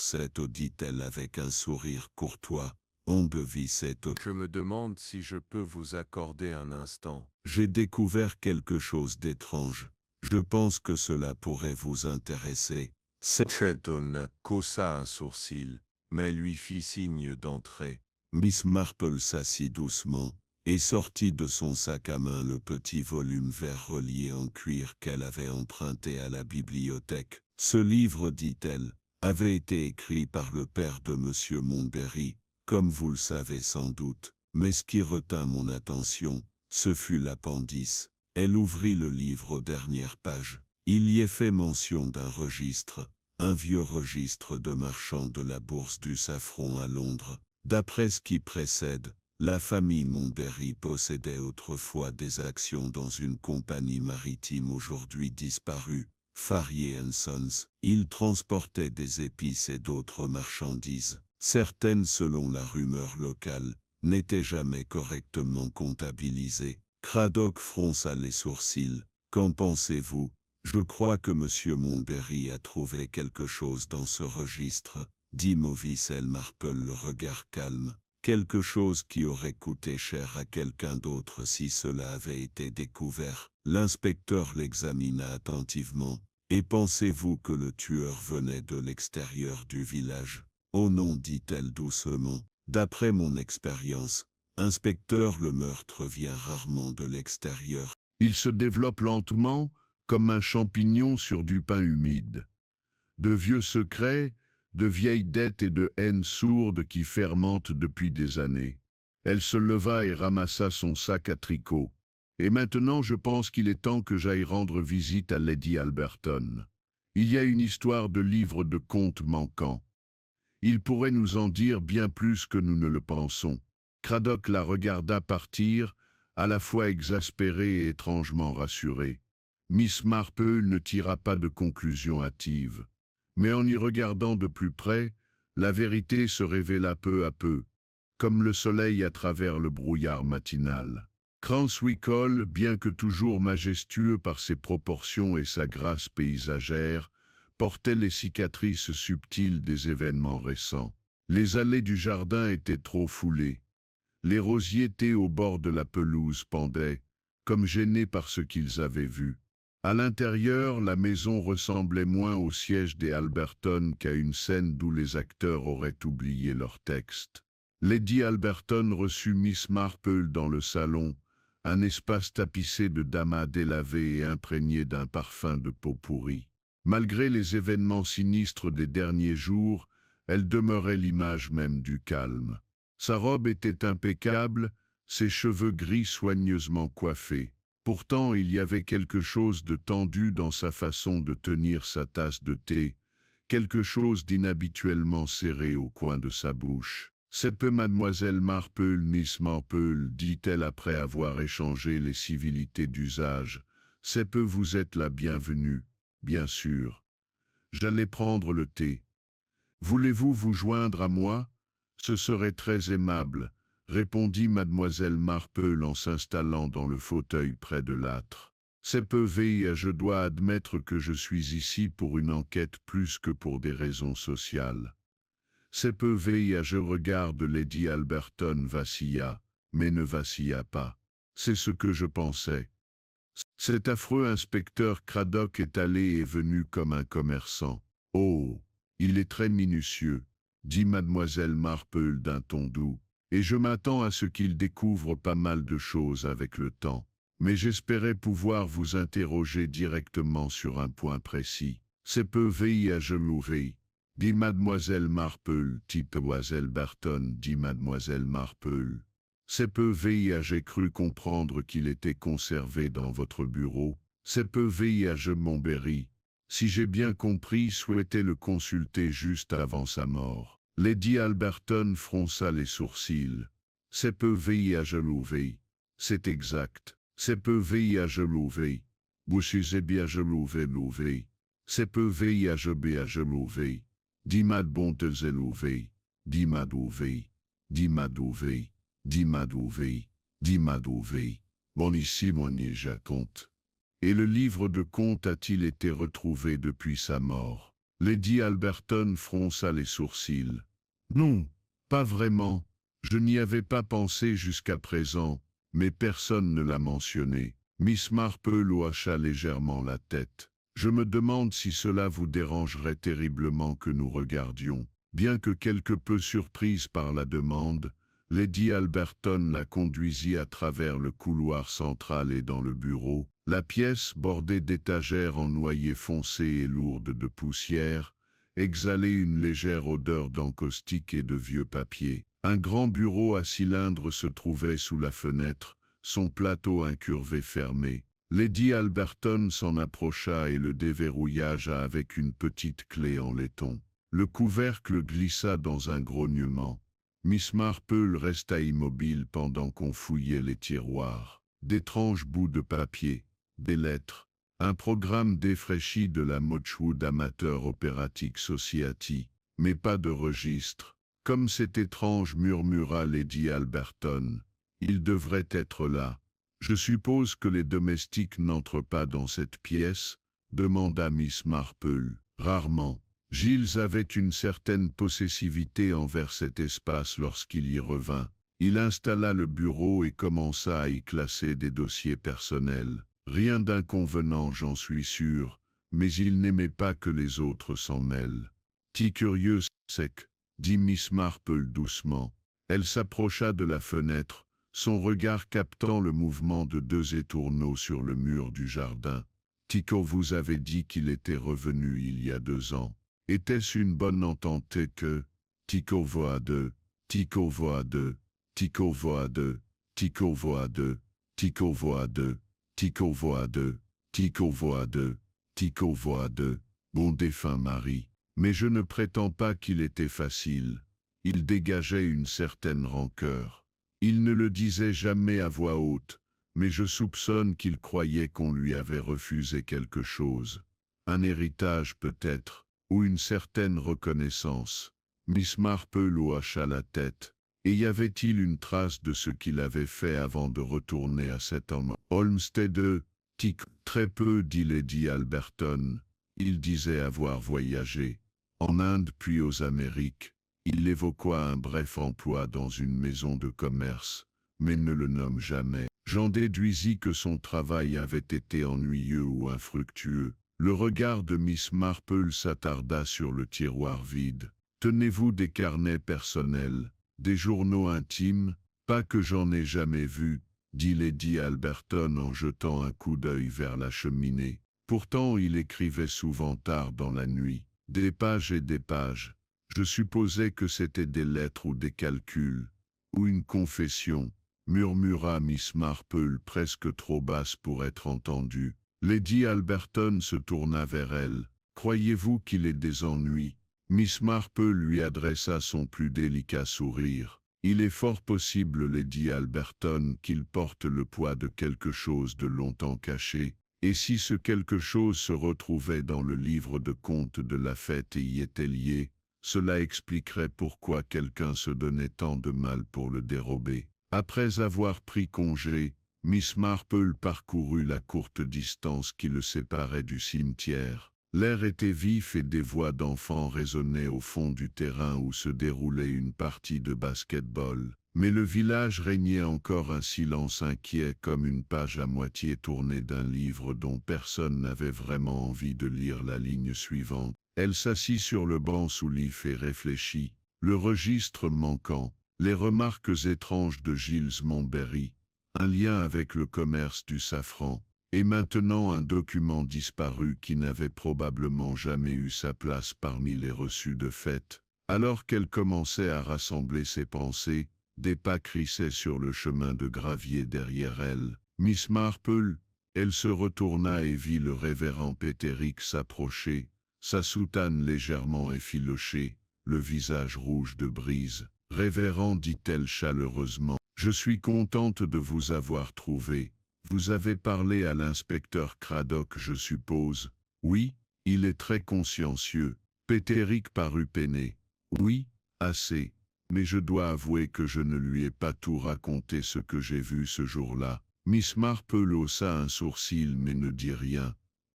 dit-elle avec un sourire courtois. Je me demande si je peux vous accorder un instant. J'ai découvert quelque chose d'étrange. Je pense que cela pourrait vous intéresser. Cet homme caussa un sourcil, mais lui fit signe d'entrer. Miss Marple s'assit doucement, et sortit de son sac à main le petit volume vert relié en cuir qu'elle avait emprunté à la bibliothèque. Ce livre, dit-elle, avait été écrit par le père de M. Montberry, comme vous le savez sans doute, mais ce qui retint mon attention, ce fut l'appendice. Elle ouvrit le livre aux dernières pages. Il y est fait mention d'un registre, un vieux registre de marchands de la bourse du Safran à Londres. D'après ce qui précède, la famille Montberry possédait autrefois des actions dans une compagnie maritime aujourd'hui disparue, Farrier & Sons. Ils transportaient des épices et d'autres marchandises. Certaines, selon la rumeur locale, n'étaient jamais correctement comptabilisées. Cradock fronça les sourcils. Qu'en pensez-vous? Je crois que M. Montberry a trouvé quelque chose dans ce registre, dit Maurice Marple le regard calme. Quelque chose qui aurait coûté cher à quelqu'un d'autre si cela avait été découvert. L'inspecteur l'examina attentivement. Et pensez-vous que le tueur venait de l'extérieur du village? Oh non, dit-elle doucement. D'après mon expérience, inspecteur, le meurtre vient rarement de l'extérieur. Il se développe lentement, comme un champignon sur du pain humide. De vieux secrets, de vieilles dettes et de haines sourdes qui fermentent depuis des années. Elle se leva et ramassa son sac à tricot. Et maintenant je pense qu'il est temps que j'aille rendre visite à Lady Alberton. Il y a une histoire de livre de contes manquant. Il pourrait nous en dire bien plus que nous ne le pensons. Cradock la regarda partir, à la fois exaspéré et étrangement rassuré. Miss Marple ne tira pas de conclusion hâtive. Mais en y regardant de plus près, la vérité se révéla peu à peu, comme le soleil à travers le brouillard matinal. Cranswick-Hall, bien que toujours majestueux par ses proportions et sa grâce paysagère, portait les cicatrices subtiles des événements récents. Les allées du jardin étaient trop foulées. Les rosiers tais au bord de la pelouse pendaient, comme gênés par ce qu'ils avaient vu. À l'intérieur, la maison ressemblait moins au siège des Alberton qu'à une scène d'où les acteurs auraient oublié leur texte. Lady Alberton reçut Miss Marple dans le salon, un espace tapissé de damas délavés et imprégné d'un parfum de peau pourrie. Malgré les événements sinistres des derniers jours, elle demeurait l'image même du calme. Sa robe était impeccable, ses cheveux gris soigneusement coiffés. Pourtant, il y avait quelque chose de tendu dans sa façon de tenir sa tasse de thé, quelque chose d'inhabituellement serré au coin de sa bouche. « C'est peu mademoiselle Marple, Miss Marple, dit-elle après avoir échangé les civilités d'usage. C'est peu, vous êtes la bienvenue, bien sûr. J'allais prendre le thé. Voulez-vous vous joindre à moi? Ce serait très aimable, répondit mademoiselle Marple en s'installant dans le fauteuil près de l'âtre. C'est peu, je dois admettre que je suis ici pour une enquête plus que pour des raisons sociales. C'est peu, je regarde Lady Alberton vacilla, mais ne vacilla pas. C'est ce que je pensais. Cet affreux inspecteur Cradock est allé et venu comme un commerçant. Oh, il est très minutieux, dit mademoiselle Marple d'un ton doux, et je m'attends à ce qu'il découvre pas mal de choses avec le temps. Mais j'espérais pouvoir vous interroger directement sur un point précis. C'est peu, je l'ouvris, dit mademoiselle Marple, Mademoiselle Barton, dit mademoiselle Marple. C'est peu, j'ai cru comprendre qu'il était conservé dans votre bureau. C'est peu, Montberry, si j'ai bien compris, souhaitait le consulter juste avant sa mort. Lady Alberton fronça les sourcils. C'est peu, je l'ouvris. C'est exact. C'est peu, je l'ouvris. Vous suivez bien, je l'ouvris. C'est peu, je l'ouvris. Dit mad bonteuse l'ouvris. Dit mad ouvris. Dit mad ouvris. Dit mad ouvris. Dit mad ouvris. Bon, ici, mon compte. Et le livre de contes a-t-il été retrouvé depuis sa mort? Lady Alberton fronça les sourcils. Non, pas vraiment. Je n'y avais pas pensé jusqu'à présent, mais personne ne l'a mentionné. Miss Marple hocha légèrement la tête. Je me demande si cela vous dérangerait terriblement que nous regardions. Bien que quelque peu surprise par la demande, Lady Alberton la conduisit à travers le couloir central et dans le bureau. La pièce, bordée d'étagères en noyer foncé et lourde de poussière, exhalait une légère odeur d'encaustique et de vieux papier. Un grand bureau à cylindre se trouvait sous la fenêtre, son plateau incurvé fermé. Lady Alberton s'en approcha et le déverrouillagea avec une petite clé en laiton. Le couvercle glissa dans un grognement. Miss Marple resta immobile pendant qu'on fouillait les tiroirs. D'étranges bouts de papier, des lettres, un programme défraîchi de la Mochwood Amateur Operatic Society, mais pas de registre. Comme c'est étrange, murmura Lady Alberton. Il devrait être là. Je suppose que les domestiques n'entrent pas dans cette pièce, demanda Miss Marple. Rarement. Giles avait une certaine possessivité envers cet espace lorsqu'il y revint. Il installa le bureau et commença à y classer des dossiers personnels. Rien d'inconvenant, j'en suis sûr, mais il n'aimait pas que les autres s'en mêlent. Petit curieux sec, dit Miss Marple doucement. Elle s'approcha de la fenêtre, son regard captant le mouvement de 2 étourneaux sur le mur du jardin. Tico vous avait dit qu'il était revenu il y a 2 ans. Était-ce une bonne entente que Tico voit 2, Tico voit 2, Tico voit 2, Tico voit 2, Tico voit 2, Tico voit 2, Tico voit 2, Tico voit 2, bon défunt mari. Mais je ne prétends pas qu'il était facile. Il dégageait une certaine rancœur. Il ne le disait jamais à voix haute, mais je soupçonne qu'il croyait qu'on lui avait refusé quelque chose. Un héritage peut-être, ou une certaine reconnaissance. Miss Marple hocha la tête. Et y avait-il une trace de ce qu'il avait fait avant de retourner à cet homme Olmsted? Très peu, dit Lady Alberton. Il disait avoir voyagé. En Inde puis aux Amériques. Il évoqua un bref emploi dans une maison de commerce, mais ne le nomme jamais. J'en déduisis que son travail avait été ennuyeux ou infructueux. Le regard de Miss Marple s'attarda sur le tiroir vide. Tenez-vous des carnets personnels, des journaux intimes? Pas que j'en ai jamais vu, dit Lady Alberton en jetant un coup d'œil vers la cheminée. Pourtant il écrivait souvent tard dans la nuit, des pages et des pages. Je supposais que c'était des lettres ou des calculs, ou une confession, murmura Miss Marple presque trop basse pour être entendue. Lady Alberton se tourna vers elle. « Croyez-vous qu'il ait des ennuis ?» Miss Marple lui adressa son plus délicat sourire. « Il est fort possible, Lady Alberton, qu'il porte le poids de quelque chose de longtemps caché. Et si ce quelque chose se retrouvait dans le livre de compte de la fête et y était lié, cela expliquerait pourquoi quelqu'un se donnait tant de mal pour le dérober. » Après avoir pris congé, Miss Marple parcourut la courte distance qui le séparait du cimetière. L'air était vif et des voix d'enfants résonnaient au fond du terrain où se déroulait une partie de basket-ball. Mais le village régnait encore un silence inquiet comme une page à moitié tournée d'un livre dont personne n'avait vraiment envie de lire la ligne suivante. Elle s'assit sur le banc sous l'if et réfléchit. Le registre manquant, les remarques étranges de Giles Montberry, un lien avec le commerce du safran, et maintenant un document disparu qui n'avait probablement jamais eu sa place parmi les reçus de fête. Alors qu'elle commençait à rassembler ses pensées, des pas crissaient sur le chemin de gravier derrière elle. Miss Marple, elle se retourna et vit le révérend Péterick s'approcher, sa soutane légèrement effilochée, le visage rouge de brise. « Révérend, dit-elle chaleureusement, je suis contente de vous avoir trouvé. Vous avez parlé à l'inspecteur Craddock, je suppose. Oui, il est très consciencieux. » Péterick parut peiné. Oui, assez. Mais je dois avouer que je ne lui ai pas tout raconté ce que j'ai vu ce jour-là. Miss Marple haussa un sourcil mais ne dit rien.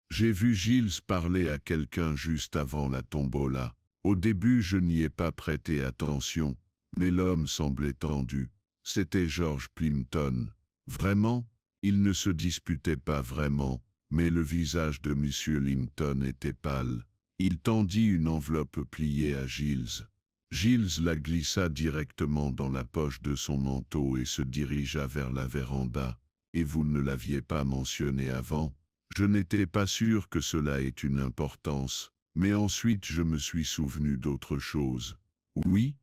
J'ai vu Giles parler à quelqu'un juste avant la tombola. Au début je n'y ai pas prêté attention, mais l'homme semblait tendu. C'était George Plimpton. Vraiment? Il ne se disputait pas vraiment, mais le visage de M. Plimpton était pâle. Il tendit une enveloppe pliée à Giles. Giles la glissa directement dans la poche de son manteau et se dirigea vers la véranda. « Et vous ne l'aviez pas mentionné avant? Je n'étais pas sûr que cela ait une importance, Mais ensuite je me suis souvenu d'autre chose. Oui,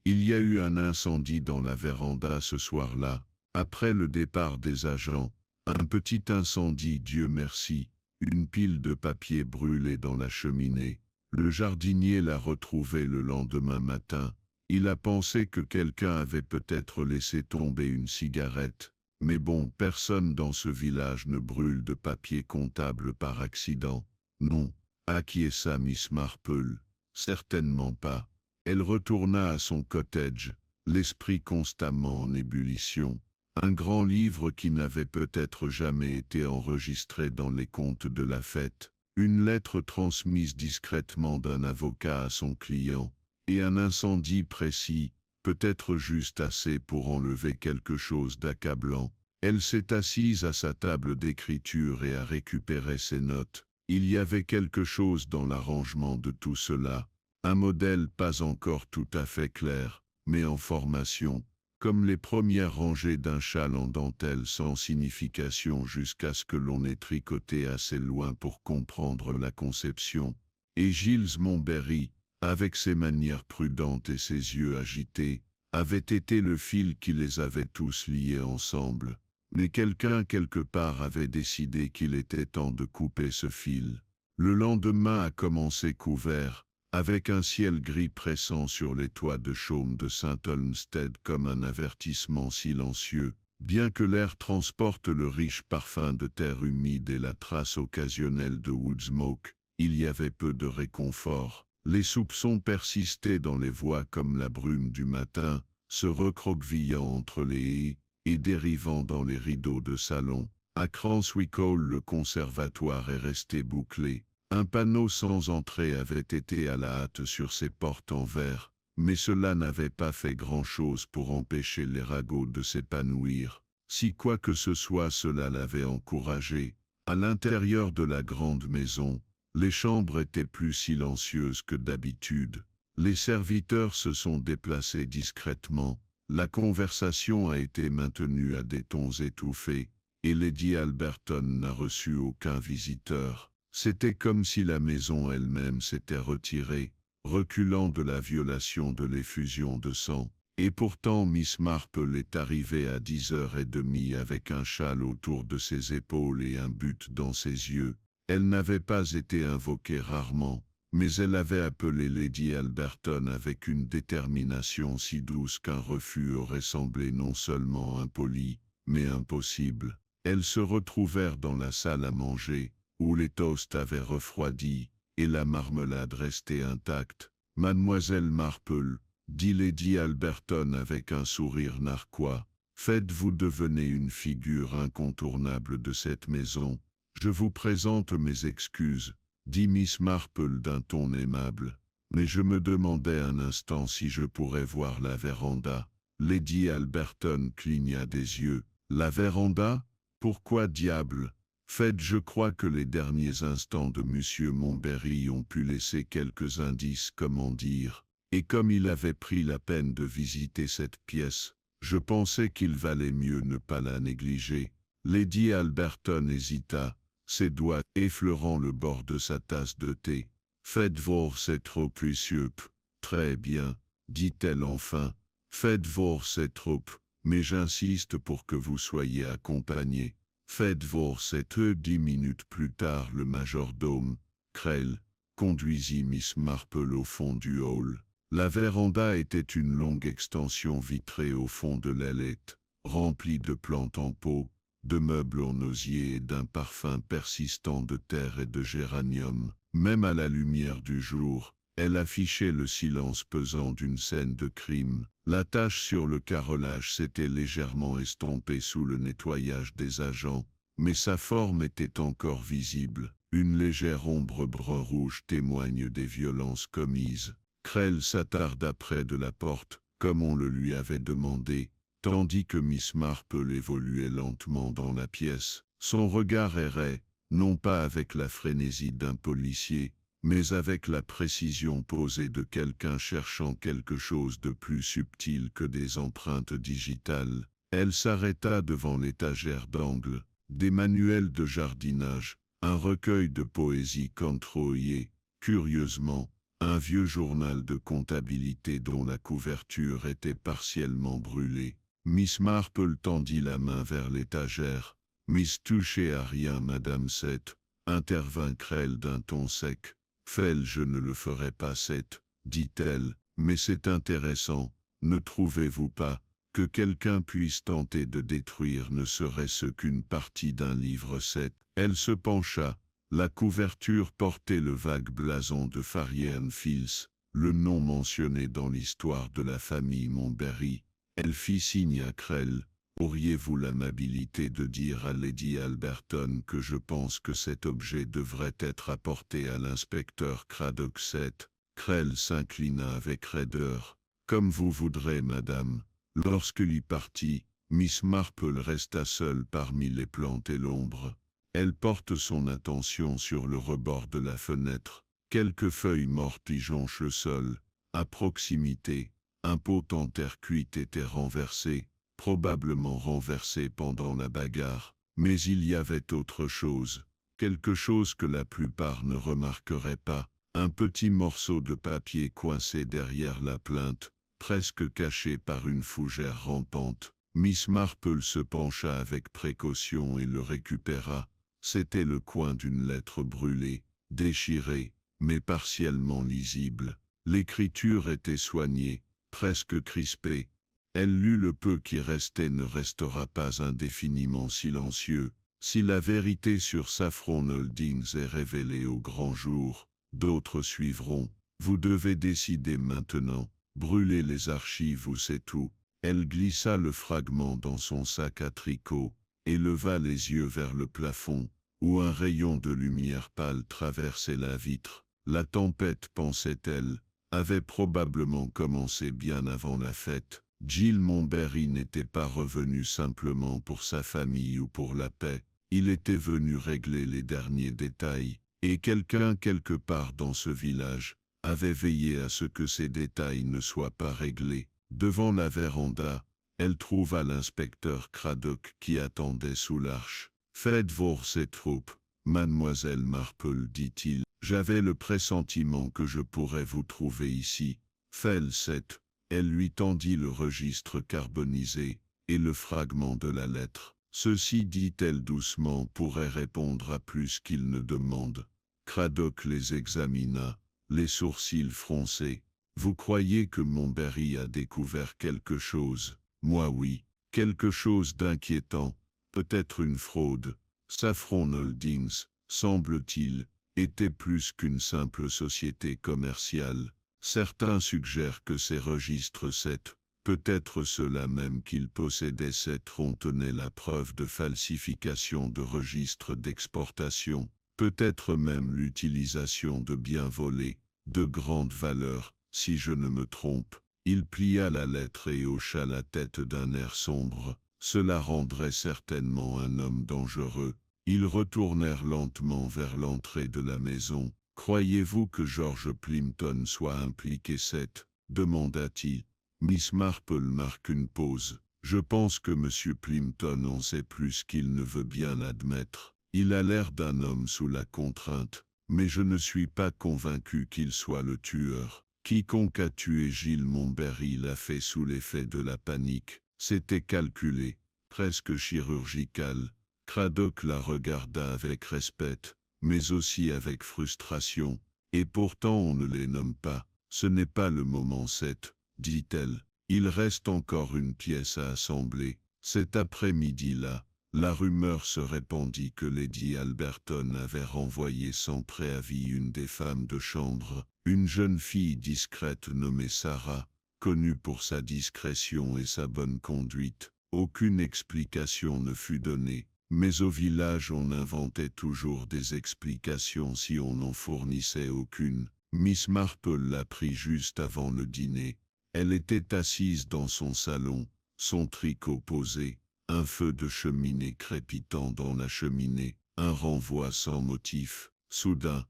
il y a eu un incendie dans la véranda ce soir-là, après le départ des agents. Un petit incendie, Dieu merci, une pile de papier brûlée dans la cheminée. Le jardinier l'a retrouvé le lendemain matin. Il a pensé que quelqu'un avait peut-être laissé tomber une cigarette. Mais bon, personne dans ce village ne brûle de papier comptable par accident. Non. À qui est ça, Miss Marple? Certainement pas. Elle retourna à son cottage, l'esprit constamment en ébullition. Un grand livre qui n'avait peut-être jamais été enregistré dans les comptes de la fête, une lettre transmise discrètement d'un avocat à son client, et un incendie précis, peut-être juste assez pour enlever quelque chose d'accablant. Elle s'est assise à sa table d'écriture et a récupéré ses notes. Il y avait quelque chose dans l'arrangement de tout cela, un modèle pas encore tout à fait clair, mais en formation, comme les premières rangées d'un châle en dentelle sans signification jusqu'à ce que l'on ait tricoté assez loin pour comprendre la conception. Et Giles Montberry, avec ses manières prudentes et ses yeux agités, avait été le fil qui les avait tous liés ensemble. Mais quelqu'un quelque part avait décidé qu'il était temps de couper ce fil. Le lendemain a commencé couvert, avec un ciel gris pressant sur les toits de chaume de Saint-Olmsted comme un avertissement silencieux, bien que l'air transporte le riche parfum de terre humide et la trace occasionnelle de woodsmoke, il y avait peu de réconfort. Les soupçons persistaient dans les voies comme la brume du matin, se recroquevillant entre les haies, et dérivant dans les rideaux de salon. À Cranswick Hall, le conservatoire est resté bouclé. Un panneau sans entrée avait été à la hâte sur ses portes en verre, mais cela n'avait pas fait grand-chose pour empêcher les ragots de s'épanouir. Si quoi que ce soit cela l'avait encouragé, à l'intérieur de la grande maison, les chambres étaient plus silencieuses que d'habitude. Les serviteurs se sont déplacés discrètement. La conversation a été maintenue à des tons étouffés, et Lady Alberton n'a reçu aucun visiteur. C'était comme si la maison elle-même s'était retirée, reculant de la violation de l'effusion de sang. Et pourtant Miss Marple est arrivée à 10h30 avec un châle autour de ses épaules et un but dans ses yeux. Elle n'avait pas été invoquée rarement, mais elle avait appelé Lady Alberton avec une détermination si douce qu'un refus aurait semblé non seulement impoli, mais impossible. Elles se retrouvèrent dans la salle à manger, où les toasts avaient refroidi, et la marmelade restait intacte. « Mademoiselle Marple, dit Lady Alberton avec un sourire narquois, faites-vous devenir une figure incontournable de cette maison. Je vous présente mes excuses, dit Miss Marple d'un ton aimable, mais je me demandais un instant si je pourrais voir la véranda. Lady Alberton cligna des yeux. La véranda? Pourquoi diable? Faites, je crois que les derniers instants de M. Montberry ont pu laisser quelques indices, comment dire, et comme il avait pris la peine de visiter cette pièce, je pensais qu'il valait mieux ne pas la négliger. Lady Alberton hésita, ses doigts effleurant le bord de sa tasse de thé. « Faites voir, c'est trop précieux. Très bien, dit-elle enfin. Faites voir, c'est trop, mais j'insiste pour que vous soyez accompagné. Faites voir, c'est 10 minutes plus tard le majordome, Krell, conduisit Miss Marple au fond du hall. La véranda était une longue extension vitrée au fond de l'ailette, remplie de plantes en pot, de meubles en osier et d'un parfum persistant de terre et de géranium. Même à la lumière du jour, elle affichait le silence pesant d'une scène de crime. La tache sur le carrelage s'était légèrement estompée sous le nettoyage des agents, mais sa forme était encore visible. Une légère ombre brun-rouge témoigne des violences commises. Krell s'attarda près de la porte, comme on le lui avait demandé, tandis que Miss Marple évoluait lentement dans la pièce. Son regard errait, non pas avec la frénésie d'un policier, mais avec la précision posée de quelqu'un cherchant quelque chose de plus subtil que des empreintes digitales. Elle s'arrêta devant l'étagère d'angle, des manuels de jardinage, un recueil de poésie cantroillée, Curieusement, un vieux journal de comptabilité dont la couverture était partiellement brûlée. Miss Marple tendit la main vers l'étagère. « Miss touchez à rien, Madame Seth », intervint Krell d'un ton sec. « Fell, je ne le ferai pas, Seth, dit-elle, mais c'est intéressant, ne trouvez-vous pas, que quelqu'un puisse tenter de détruire ne serait-ce qu'une partie d'un livre, Seth ?» Elle se pencha. La couverture portait le vague blason de Farrier & Fils, le nom mentionné dans l'histoire de la famille Montberry. Elle fit signe à Krell. « Auriez-vous l'amabilité de dire à Lady Alberton que je pense que cet objet devrait être apporté à l'inspecteur Craddock Seth ?» Krell s'inclina avec raideur. « Comme vous voudrez, madame. » Lorsqu'il partit, Miss Marple resta seule parmi les plantes et l'ombre. Elle porte son attention sur le rebord de la fenêtre. Quelques feuilles mortes y jonchent le sol. À proximité, un pot en terre cuite était renversé, probablement renversé pendant la bagarre. Mais il y avait autre chose, quelque chose que la plupart ne remarqueraient pas. Un petit morceau de papier coincé derrière la plinthe, presque caché par une fougère rampante. Miss Marple se pencha avec précaution et le récupéra. C'était le coin d'une lettre brûlée, déchirée, mais partiellement lisible. L'écriture était soignée, presque crispée. Elle lut le peu qui restait ne restera pas indéfiniment silencieux. Si la vérité sur Saffron Holdings est révélée au grand jour, d'autres suivront. Vous devez décider maintenant. Brûler les archives ou c'est tout. Elle glissa le fragment dans son sac à tricot, et leva les yeux vers le plafond, où un rayon de lumière pâle traversait la vitre. La tempête, pensait-elle, avait probablement commencé bien avant la fête. Jill Montberry n'était pas revenu simplement pour sa famille ou pour la paix, il était venu régler les derniers détails, et quelqu'un quelque part dans ce village avait veillé à ce que ces détails ne soient pas réglés. Devant la véranda, elle trouva l'inspecteur Craddock qui attendait sous l'arche. « Faites voir ces troupes, mademoiselle Marple, dit-il. J'avais le pressentiment que je pourrais vous trouver ici. Faites Seth. » Elle lui tendit le registre carbonisé et le fragment de la lettre. « Ceci, dit-elle doucement, pourrait répondre à plus qu'il ne demande. » Craddock les examina, les sourcils froncés. « Vous croyez que Montberry a découvert quelque chose? Moi oui, quelque chose d'inquiétant, peut-être une fraude. Saffron Holdings, semble-t-il, était plus qu'une simple société commerciale. Certains suggèrent que ces registres 7, peut-être ceux-là même qu'il possédait 7 contenaient la preuve de falsification de registres d'exportation, peut-être même l'utilisation de biens volés, de grande valeur. Si je ne me trompe, » il plia la lettre et hocha la tête d'un air sombre. Cela rendrait certainement un homme dangereux. Ils retournèrent lentement vers l'entrée de la maison. « Croyez-vous que George Plimpton soit impliqué, Seth ?» demanda-t-il. Miss Marple marque une pause. « Je pense que M. Plimpton en sait plus qu'il ne veut bien l'admettre. Il a l'air d'un homme sous la contrainte, mais je ne suis pas convaincu qu'il soit le tueur. Quiconque a tué Jill Montberry l'a fait sous l'effet de la panique. C'était calculé, presque chirurgical. » Craddock la regarda avec respect, mais aussi avec frustration. « Et pourtant on ne les nomme pas. Ce n'est pas le moment, Seth, dit-elle. Il reste encore une pièce à assembler. Cet après-midi-là, la rumeur se répandit que Lady Alberton avait renvoyé sans préavis une des femmes de chambre, une jeune fille discrète nommée Sarah, connue pour sa discrétion et sa bonne conduite. Aucune explication ne fut donnée, mais au village on inventait toujours des explications si on n'en fournissait aucune. Miss Marple l'apprit juste avant le dîner. Elle était assise dans son salon, son tricot posé, un feu de cheminée crépitant dans la cheminée, un renvoi sans motif. Soudain,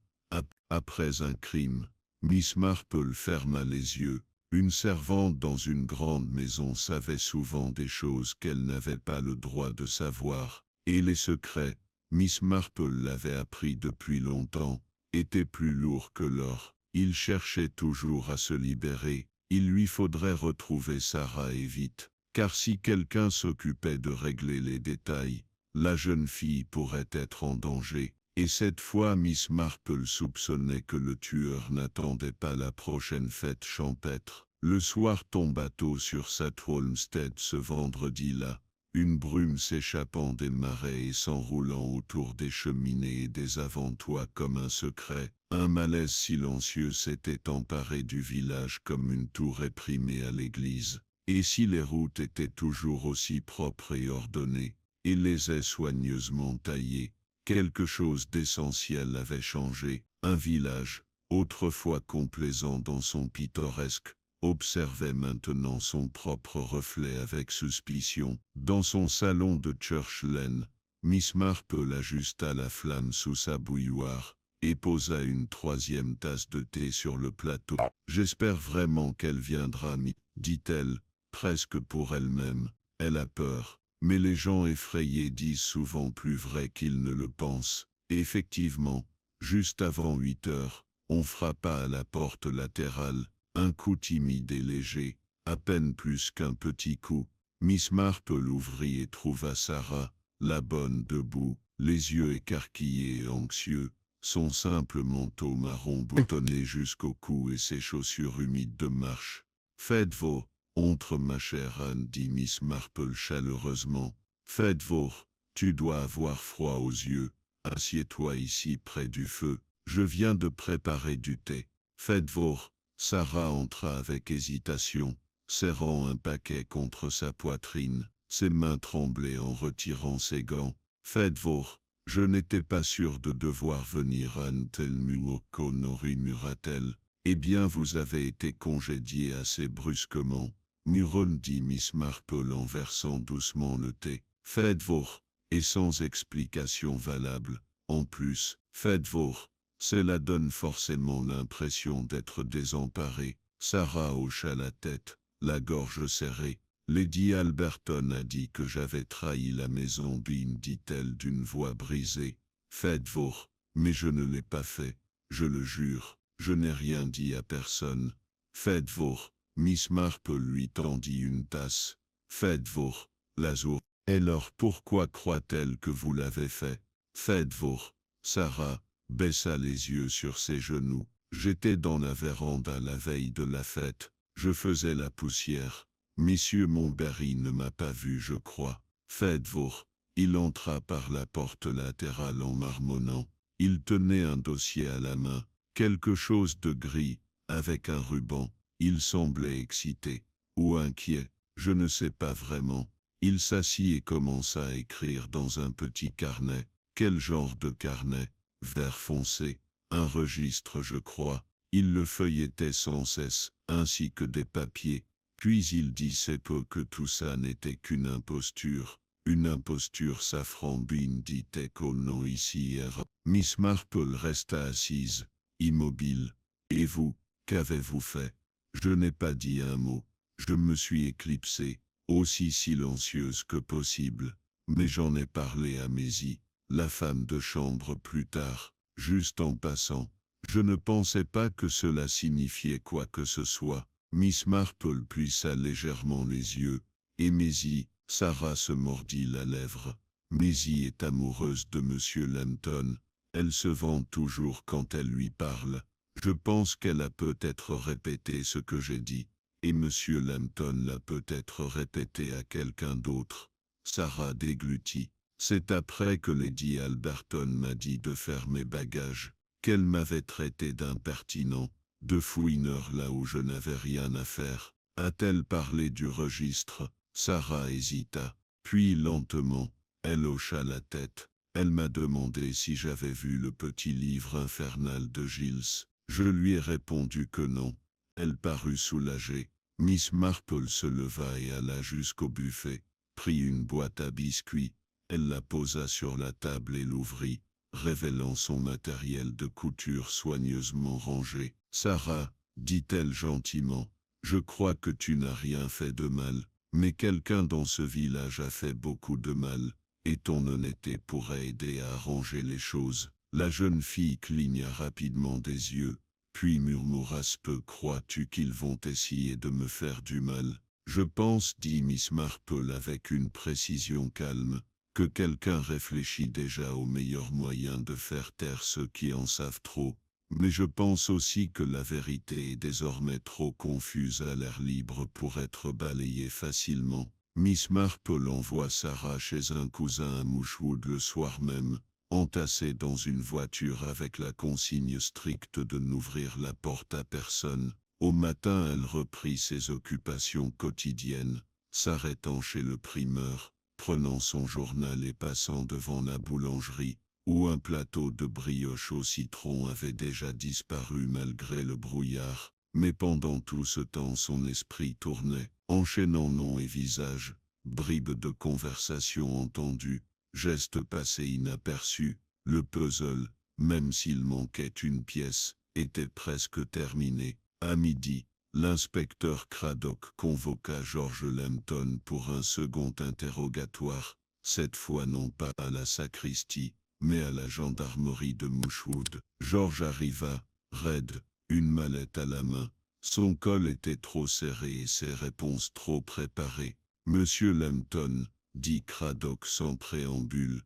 après un crime, Miss Marple ferma les yeux. Une servante dans une grande maison savait souvent des choses qu'elle n'avait pas le droit de savoir, et les secrets, Miss Marple l'avait appris depuis longtemps. était plus lourd que l'or. Il cherchait toujours à se libérer. Il lui faudrait retrouver Sarah et vite, car si quelqu'un s'occupait de régler les détails, la jeune fille pourrait être en danger. Et cette fois Miss Marple soupçonnait que le tueur n'attendait pas la prochaine fête champêtre. Le soir tomba tôt sur South Olmsted ce vendredi-là, une brume s'échappant des marais et s'enroulant autour des cheminées et des avant-toits comme un secret. Un malaise silencieux s'était emparé du village comme une toux réprimée à l'église. Et si les routes étaient toujours aussi propres et ordonnées, et les haies soigneusement taillées, quelque chose d'essentiel avait changé. Un village, autrefois complaisant dans son pittoresque, observait maintenant son propre reflet avec suspicion. Dans son salon de Church Lane, Miss Marple ajusta la flamme sous sa bouilloire et posa une troisième tasse de thé sur le plateau. « J'espère vraiment qu'elle viendra, dit-elle, presque pour elle-même. Elle a peur. Mais les gens effrayés disent souvent plus vrai qu'ils ne le pensent. » Effectivement, juste avant 8 heures, on frappa à la porte latérale, un coup timide et léger, à peine plus qu'un petit coup. Miss Marple ouvrit et trouva Sarah, la bonne debout, les yeux écarquillés et anxieux, son simple manteau marron boutonné jusqu'au cou et ses chaussures humides de marche. « Faites vos entre ma chère Anne, dit Miss Marple chaleureusement. Faites vos, tu dois avoir froid aux yeux. Assieds-toi ici près du feu. Je viens de préparer du thé. Faites vos. Sarah entra avec hésitation, serrant un paquet contre sa poitrine. Ses mains tremblaient en retirant ses gants. Faites vos. Je n'étais pas sûr de devoir venir, Anne Telmuoko, murmura-t-elle. Eh bien, vous avez été congédiée assez brusquement. Dit Miss Marple en versant doucement le thé. Faites vos, et sans explication valable. En plus, faites vos. Cela donne forcément l'impression d'être désemparé. Sarah hocha la tête, la gorge serrée. Lady Alberton a dit que j'avais trahi la maison, dit-elle d'une voix brisée. Faites vos, mais je ne l'ai pas fait, je le jure, je n'ai rien dit à personne. Faites vos. Miss Marple lui tendit une tasse. Faites vos, Lazur. Alors pourquoi croit-elle que vous l'avez fait? Faites vos. Sarah baissa les yeux sur ses genoux. J'étais dans la véranda la veille de la fête. Je faisais la poussière. Monsieur Montberry ne m'a pas vu, je crois. Faites vos. Il entra par la porte latérale en marmonnant. Il tenait un dossier à la main, quelque chose de gris, avec un ruban. Il semblait excité, ou inquiet, je ne sais pas vraiment. Il s'assit et commença à écrire dans un petit carnet. Quel genre de carnet? Vert foncé, un registre je crois. Il le feuilletait sans cesse, ainsi que des papiers. Puis il dit c'est peu que tout ça n'était qu'une imposture. Une imposture safran dit qu'au nom ici. Miss Marple resta assise, immobile. Et vous, qu'avez-vous fait? Je n'ai pas dit un mot. Je me suis éclipsée, aussi silencieuse que possible. Mais j'en ai parlé à Maisie, la femme de chambre plus tard, juste en passant. Je ne pensais pas que cela signifiait quoi que ce soit. Miss Marple plissa légèrement les yeux. Et Maisie, Sarah se mordit la lèvre. Maisie est amoureuse de Monsieur Lambton. Elle se vante toujours quand elle lui parle. Je pense qu'elle a peut-être répété ce que j'ai dit, et Monsieur Lambton l'a peut-être répété à quelqu'un d'autre. Sarah déglutit. C'est après que Lady Alberton m'a dit de faire mes bagages, qu'elle m'avait traité d'impertinent, de fouineur là où je n'avais rien à faire. A-t-elle parlé du registre? Sarah hésita, puis lentement, elle hocha la tête. Elle m'a demandé si j'avais vu le petit livre infernal de Giles. Je lui ai répondu que non. Elle parut soulagée. Miss Marple se leva et alla jusqu'au buffet, prit une boîte à biscuits. Elle la posa sur la table et l'ouvrit, révélant son matériel de couture soigneusement rangé. « Sarah, dit-elle gentiment, je crois que tu n'as rien fait de mal, mais quelqu'un dans ce village a fait beaucoup de mal, et ton honnêteté pourrait aider à arranger les choses. La jeune fille cligna rapidement des yeux, puis murmura: crois-tu qu'ils vont essayer de me faire du mal? Je pense, dit Miss Marple avec une précision calme, que quelqu'un réfléchit déjà au meilleur moyen de faire taire ceux qui en savent trop. Mais je pense aussi que la vérité est désormais trop confuse à l'air libre pour être balayée facilement. Miss Marple envoie Sarah chez un cousin à Mouchwood le soir même, entassée dans une voiture avec la consigne stricte de n'ouvrir la porte à personne. Au matin, elle reprit ses occupations quotidiennes, s'arrêtant chez le primeur, prenant son journal et passant devant la boulangerie, où un plateau de brioche au citron avait déjà disparu malgré le brouillard. Mais pendant tout ce temps, son esprit tournait, enchaînant noms et visages, bribes de conversation entendues, gestes passés inaperçus. Le puzzle, même s'il manquait une pièce, était presque terminé. À midi, l'inspecteur Craddock convoqua George Lambton pour un second interrogatoire, cette fois non pas à la sacristie, mais à la gendarmerie de Mouchwood. George arriva, raide, une mallette à la main. Son col était trop serré et ses réponses trop préparées. « Monsieur Lambton, dit Craddock sans préambule,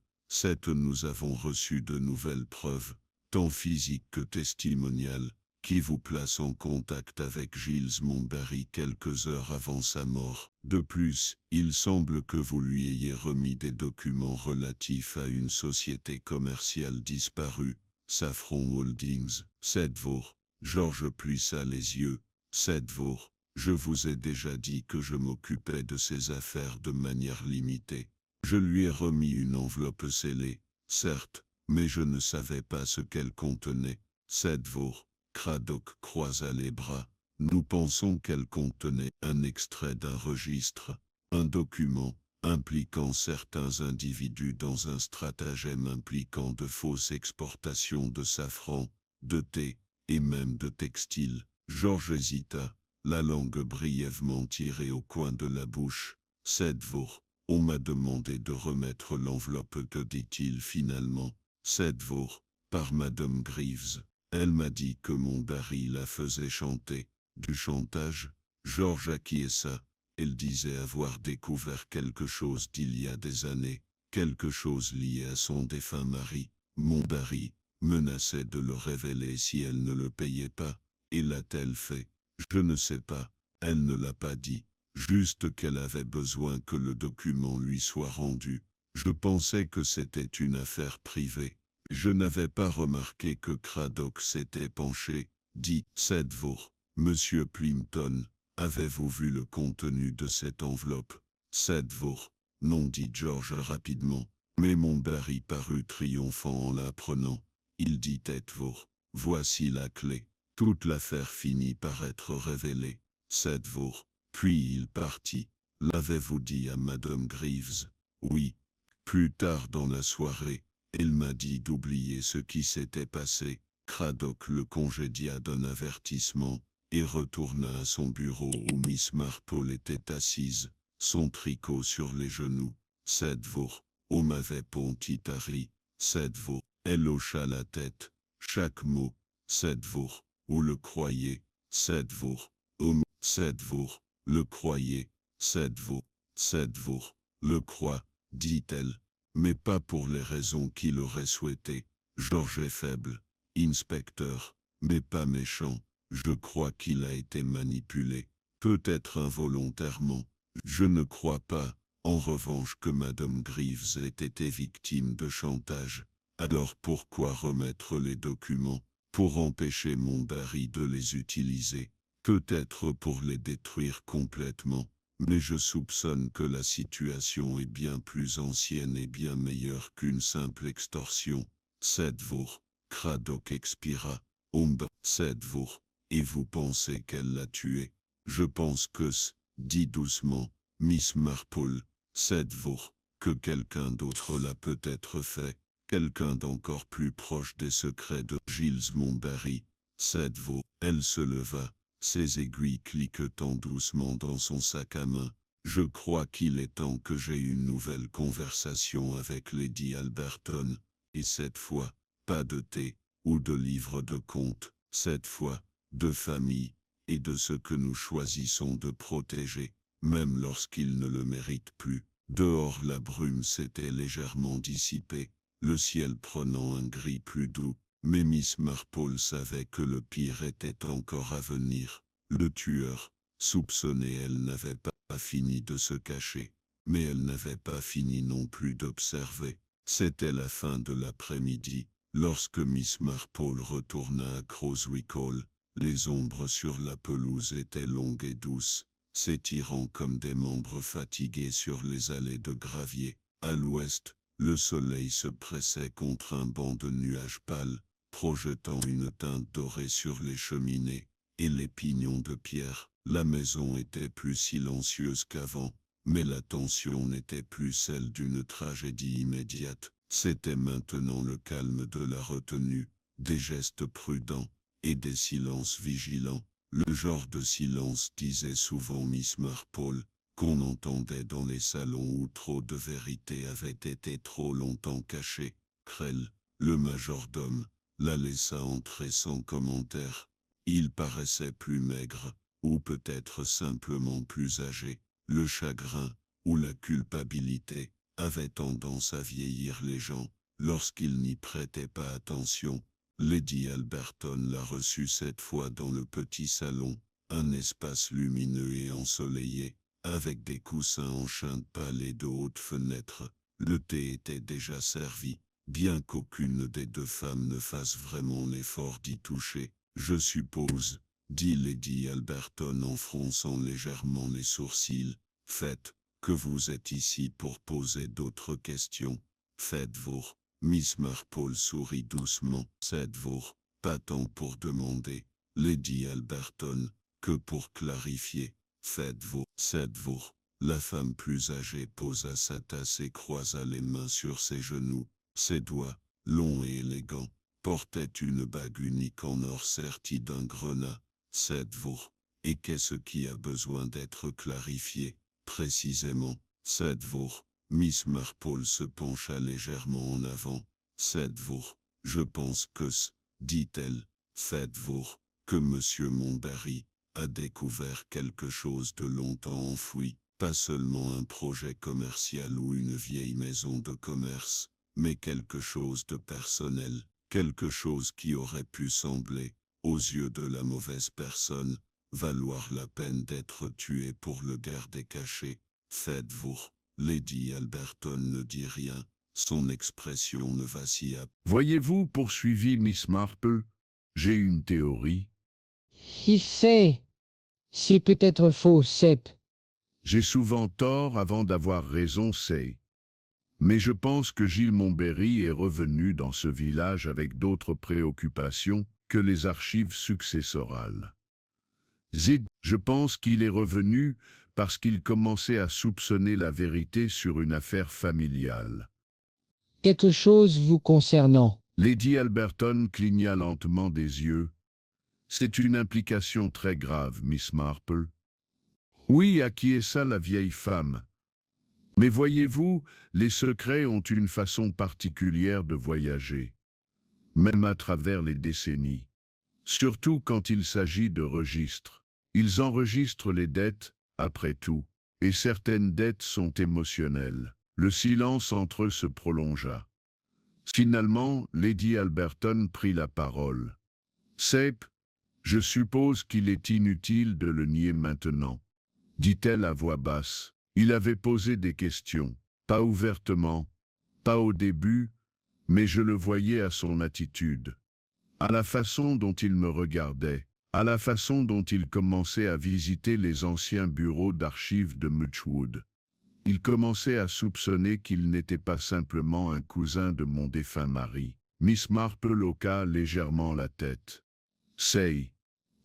nous avons reçu de nouvelles preuves, tant physiques que testimoniales, qui vous place en contact avec Giles Montbarry quelques heures avant sa mort. De plus, il semble que vous lui ayez remis des documents relatifs à une société commerciale disparue, Saffron Holdings. Sedgemoor. George plissa les yeux. Sedgemoor, je vous ai déjà dit que je m'occupais de ces affaires de manière limitée. Je lui ai remis une enveloppe scellée, certes, mais je ne savais pas ce qu'elle contenait. Sedgemoor. Craddock croisa les bras. Nous pensons qu'elle contenait un extrait d'un registre, un document impliquant certains individus dans un stratagème impliquant de fausses exportations de safran, de thé et même de textiles. George hésita, la langue brièvement tirée au coin de la bouche. Sedgemoor, on m'a demandé de remettre l'enveloppe, que dit-il finalement? Sedgemoor, par Madame Greaves. Elle m'a dit que Montbarry la faisait chanter. Du chantage? George acquiesça. Elle disait avoir découvert quelque chose d'il y a des années, quelque chose lié à son défunt mari. Montbarry menaçait de le révéler si elle ne le payait pas. Et l'a-t-elle fait? Je ne sais pas. Elle ne l'a pas dit. Juste qu'elle avait besoin que le document lui soit rendu. Je pensais que c'était une affaire privée. Je n'avais pas remarqué que Craddock s'était penché, dit Sedgemoor. Monsieur Plimpton, avez-vous vu le contenu de cette enveloppe? Sedgemoor. Non, dit George rapidement, mais Montbarry parut triomphant en la prenant. Il dit Sedgemoor. Voici la clé. Toute l'affaire finit par être révélée. Sedgemoor. Puis il partit. L'avez-vous dit à Madame Greaves? Oui. Plus tard dans la soirée, elle m'a dit d'oublier ce qui s'était passé. Craddock le congédia d'un avertissement, et retourna à son bureau où Miss Marple était assise, son tricot sur les genoux. Sedgemoor, on m'avait ponti Harry. Sedgemoor, elle hocha la tête. Chaque mot. Sedgemoor, vous le croyez? Sedgemoor, Sedgemoor, le croyez? Sedgemoor, le croit, dit-elle. Mais pas pour les raisons qu'il aurait souhaité. George est faible, inspecteur, mais pas méchant. Je crois qu'il a été manipulé, peut-être involontairement. Je ne crois pas, en revanche, que Madame Greaves ait été victime de chantage. Alors pourquoi remettre les documents? Pour empêcher Montbarry de les utiliser, peut-être pour les détruire complètement. Mais je soupçonne que la situation est bien plus ancienne et bien meilleure qu'une simple extorsion. Sedgemoor. Craddock expira. Sedgemoor. Et vous pensez qu'elle l'a tué? Je pense que dit doucement Miss Marple. Sedgemoor. Que quelqu'un d'autre l'a peut-être fait. Quelqu'un d'encore plus proche des secrets de Giles Montbarry. Sedgemoor. Elle se leva, ses aiguilles cliquetant doucement dans son sac à main. Je crois qu'il est temps que j'aie une nouvelle conversation avec Lady Alberton, et cette fois, pas de thé, ou de livres de contes, cette fois, de famille, et de ce que nous choisissons de protéger, même lorsqu'ils ne le méritent plus. Dehors la brume s'était légèrement dissipée, le ciel prenant un gris plus doux, mais Miss Marple savait que le pire était encore à venir. Le tueur, soupçonné, elle n'avait pas fini de se cacher, mais elle n'avait pas fini non plus d'observer. C'était la fin de l'après-midi, lorsque Miss Marple retourna à Croswick Hall. Les ombres sur la pelouse étaient longues et douces, s'étirant comme des membres fatigués sur les allées de gravier. À l'ouest, le soleil se pressait contre un banc de nuages pâles, projetant une teinte dorée sur les cheminées et les pignons de pierre. La maison était plus silencieuse qu'avant, mais la tension n'était plus celle d'une tragédie immédiate. C'était maintenant le calme de la retenue, des gestes prudents et des silences vigilants. Le genre de silence, disait souvent Miss Marple, qu'on entendait dans les salons où trop de vérité avait été trop longtemps cachée. Krell, le majordome, la laissa entrer sans commentaire. Il paraissait plus maigre, ou peut-être simplement plus âgé. Le chagrin, ou la culpabilité, avait tendance à vieillir les gens, lorsqu'ils n'y prêtaient pas attention. Lady Alberton la reçut cette fois dans le petit salon, un espace lumineux et ensoleillé, avec des coussins en chine pâle et de hautes fenêtres. Le thé était déjà servi, bien qu'aucune des deux femmes ne fasse vraiment l'effort d'y toucher. Je suppose, dit Lady Alberton en fronçant légèrement les sourcils, faites, que vous êtes ici pour poser d'autres questions. Faites-vous. Miss Marple sourit doucement. Faites-vous, pas tant pour demander, Lady Alberton, que pour clarifier. Faites-vous. La femme plus âgée posa sa tasse et croisa les mains sur ses genoux. Ses doigts, longs et élégants, portaient une bague unique en or sertie d'un grenat. Faites-vous. Et qu'est-ce qui a besoin d'être clarifié, précisément? Faites-vous. Miss Marple se pencha légèrement en avant. Faites-vous. Je pense que dit-elle, faites-vous, que Monsieur Montbarry a découvert quelque chose de longtemps enfoui, pas seulement un projet commercial ou une vieille maison de commerce, mais quelque chose de personnel, quelque chose qui aurait pu sembler, aux yeux de la mauvaise personne, valoir la peine d'être tué pour le garder caché. Faites-vous. Lady Alberton ne dit rien, son expression ne vacilla. Voyez-vous, poursuivit Miss Marple, j'ai une théorie. Qui sait? C'est peut-être faux, Sep. J'ai souvent tort avant d'avoir raison, c'est. Mais je pense que Gilles Montberry est revenu dans ce village avec d'autres préoccupations que les archives successorales. Je pense qu'il est revenu parce qu'il commençait à soupçonner la vérité sur une affaire familiale. Quelque chose vous concernant. Lady Alberton cligna lentement des yeux. C'est une implication très grave, Miss Marple. Oui, acquiesça la vieille femme. Mais voyez-vous, les secrets ont une façon particulière de voyager, même à travers les décennies. Surtout quand il s'agit de registres. Ils enregistrent les dettes, après tout, et certaines dettes sont émotionnelles. Le silence entre eux se prolongea. Finalement, Lady Alberton prit la parole. Sep, je suppose qu'il est inutile de le nier maintenant, dit-elle à voix basse. Il avait posé des questions, pas ouvertement, pas au début, mais je le voyais à son attitude, à la façon dont il me regardait, à la façon dont il commençait à visiter les anciens bureaux d'archives de Muchwood. Il commençait à soupçonner qu'il n'était pas simplement un cousin de mon défunt mari. Miss Marple hoqua légèrement la tête. Say,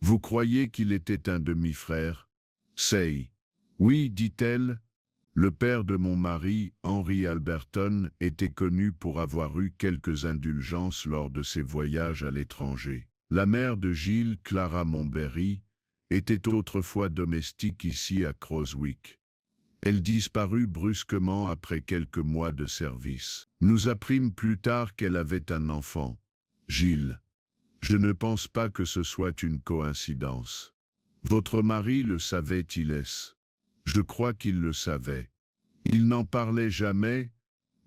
vous croyez qu'il était un demi-frère? Say. Oui, dit-elle. Le père de mon mari, Henry Alberton, était connu pour avoir eu quelques indulgences lors de ses voyages à l'étranger. La mère de Gilles, Clara Montberry, était autrefois domestique ici à Croswick. Elle disparut brusquement après quelques mois de service. Nous apprîmes plus tard qu'elle avait un enfant, Gilles. Je ne pense pas que ce soit une coïncidence. Votre mari le savait-il? Je crois qu'il le savait. Il n'en parlait jamais,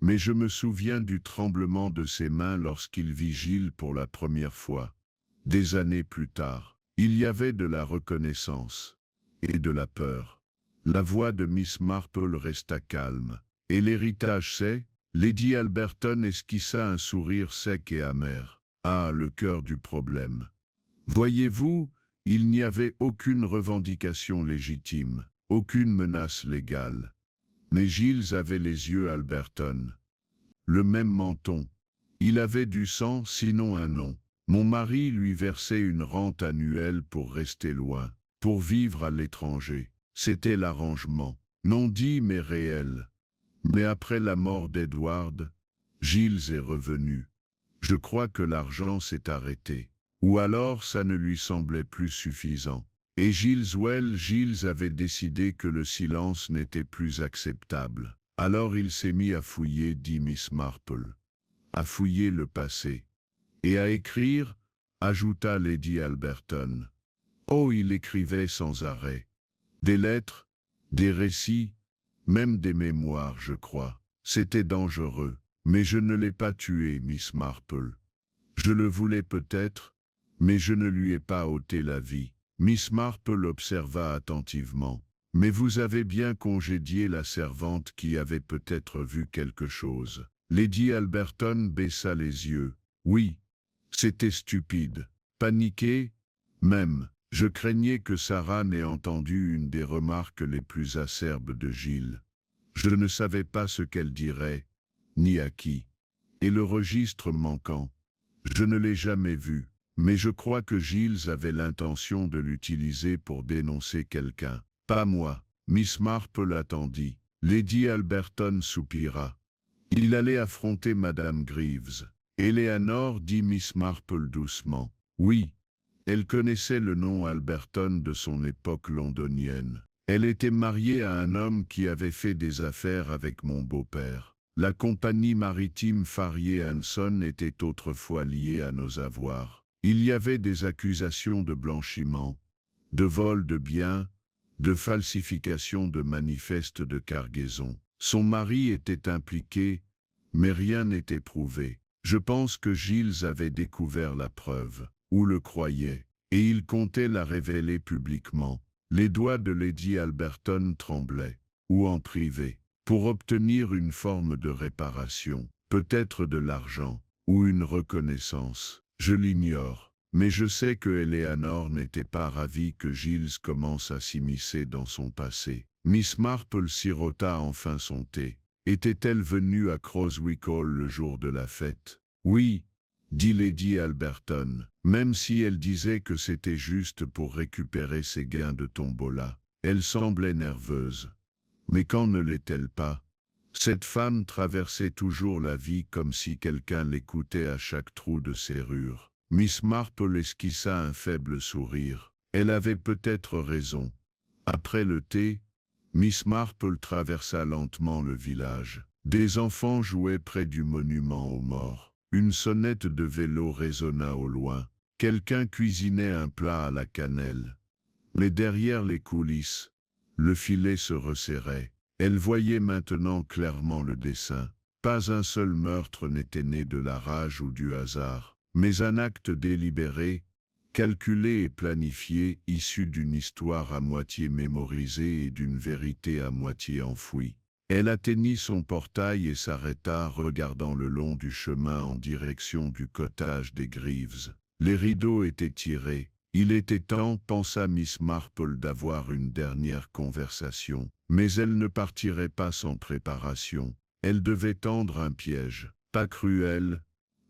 mais je me souviens du tremblement de ses mains lorsqu'il vit Gilles pour la première fois. Des années plus tard, il y avait de la reconnaissance et de la peur. La voix de Miss Marple resta calme. Et l'héritage c'est? Lady Alberton esquissa un sourire sec et amer. Ah, le cœur du problème. Voyez-vous, il n'y avait aucune revendication légitime, aucune menace légale. Mais Gilles avait les yeux Alberton. Le même menton. Il avait du sang, sinon un nom. Mon mari lui versait une rente annuelle pour rester loin, pour vivre à l'étranger. C'était l'arrangement, non dit mais réel. Mais après la mort d'Edward, Gilles est revenu. Je crois que l'argent s'est arrêté. Ou alors ça ne lui semblait plus suffisant. Et Gilles avait décidé que le silence n'était plus acceptable. Alors il s'est mis à fouiller, dit Miss Marple. À fouiller le passé. Et à écrire, ajouta Lady Alberton. Oh, il écrivait sans arrêt. Des lettres, des récits, même des mémoires, je crois. C'était dangereux. Mais je ne l'ai pas tué, Miss Marple. Je le voulais peut-être, mais je ne lui ai pas ôté la vie. Miss Marple observa attentivement. Mais vous avez bien congédié la servante qui avait peut-être vu quelque chose. Lady Alberton baissa les yeux. Oui, c'était stupide. Paniqué, même. Je craignais que Sarah n'ait entendu une des remarques les plus acerbes de Gilles. Je ne savais pas ce qu'elle dirait, ni à qui. Et le registre manquant, je ne l'ai jamais vu, mais je crois que Gilles avait l'intention de l'utiliser pour dénoncer quelqu'un. Pas moi. Miss Marple attendit. Lady Alberton soupira. Il allait affronter Madame Greaves. Eleanor, dit Miss Marple doucement. Oui. Elle connaissait le nom Alberton de son époque londonienne. Elle était mariée à un homme qui avait fait des affaires avec mon beau-père. La compagnie maritime Farrier Hanson était autrefois liée à nos avoirs. Il y avait des accusations de blanchiment, de vol de biens, de falsification de manifestes de cargaison. Son mari était impliqué, mais rien n'était prouvé. Je pense que Gilles avait découvert la preuve, ou le croyait, et il comptait la révéler publiquement. Les doigts de Lady Alberton tremblaient, ou en privé, pour obtenir une forme de réparation, peut-être de l'argent, ou une reconnaissance. Je l'ignore, mais je sais que Eleanor n'était pas ravie que Gilles commence à s'immiscer dans son passé. Miss Marple sirota enfin son thé. Était-elle venue à Croswick Hall le jour de la fête? Oui, dit Lady Alberton, même si elle disait que c'était juste pour récupérer ses gains de tombola. Elle semblait nerveuse. Mais quand ne l'est-elle pas? Cette femme traversait toujours la vie comme si quelqu'un l'écoutait à chaque trou de serrure. Miss Marple esquissa un faible sourire. Elle avait peut-être raison. Après le thé, Miss Marple traversa lentement le village. Des enfants jouaient près du monument aux morts. Une sonnette de vélo résonna au loin. Quelqu'un cuisinait un plat à la cannelle. Mais derrière les coulisses, le filet se resserrait. Elle voyait maintenant clairement le dessin. Pas un seul meurtre n'était né de la rage ou du hasard, mais un acte délibéré, calculé et planifié, issu d'une histoire à moitié mémorisée et d'une vérité à moitié enfouie. Elle atteignit son portail et s'arrêta, regardant le long du chemin en direction du cottage des Greaves. Les rideaux étaient tirés. Il était temps, pensa Miss Marple, d'avoir une dernière conversation. Mais elle ne partirait pas sans préparation. Elle devait tendre un piège, pas cruel,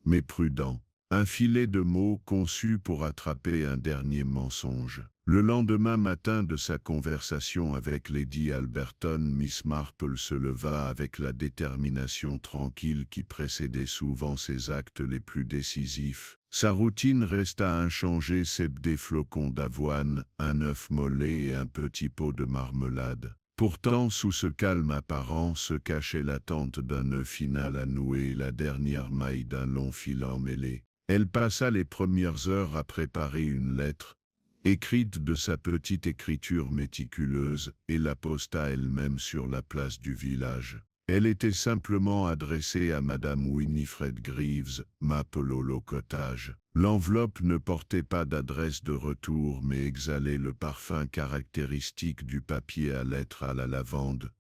mais prudent. Un filet de mots conçu pour attraper un dernier mensonge. Le lendemain matin de sa conversation avec Lady Alberton, Miss Marple se leva avec la détermination tranquille qui précédait souvent ses actes les plus décisifs. Sa routine resta inchangée, des flocons d'avoine, un œuf mollet et un petit pot de marmelade. Pourtant, sous ce calme apparent se cachait l'attente d'un nœud final à nouer et la dernière maille d'un long fil emmêlé. Elle passa les premières heures à préparer une lettre, écrite de sa petite écriture méticuleuse, et la posta elle-même sur la place du village. Elle était simplement adressée à Madame Winifred Greaves, Mapololo Cottage. L'enveloppe ne portait pas d'adresse de retour mais exhalait le parfum caractéristique du papier à lettres à la lavande,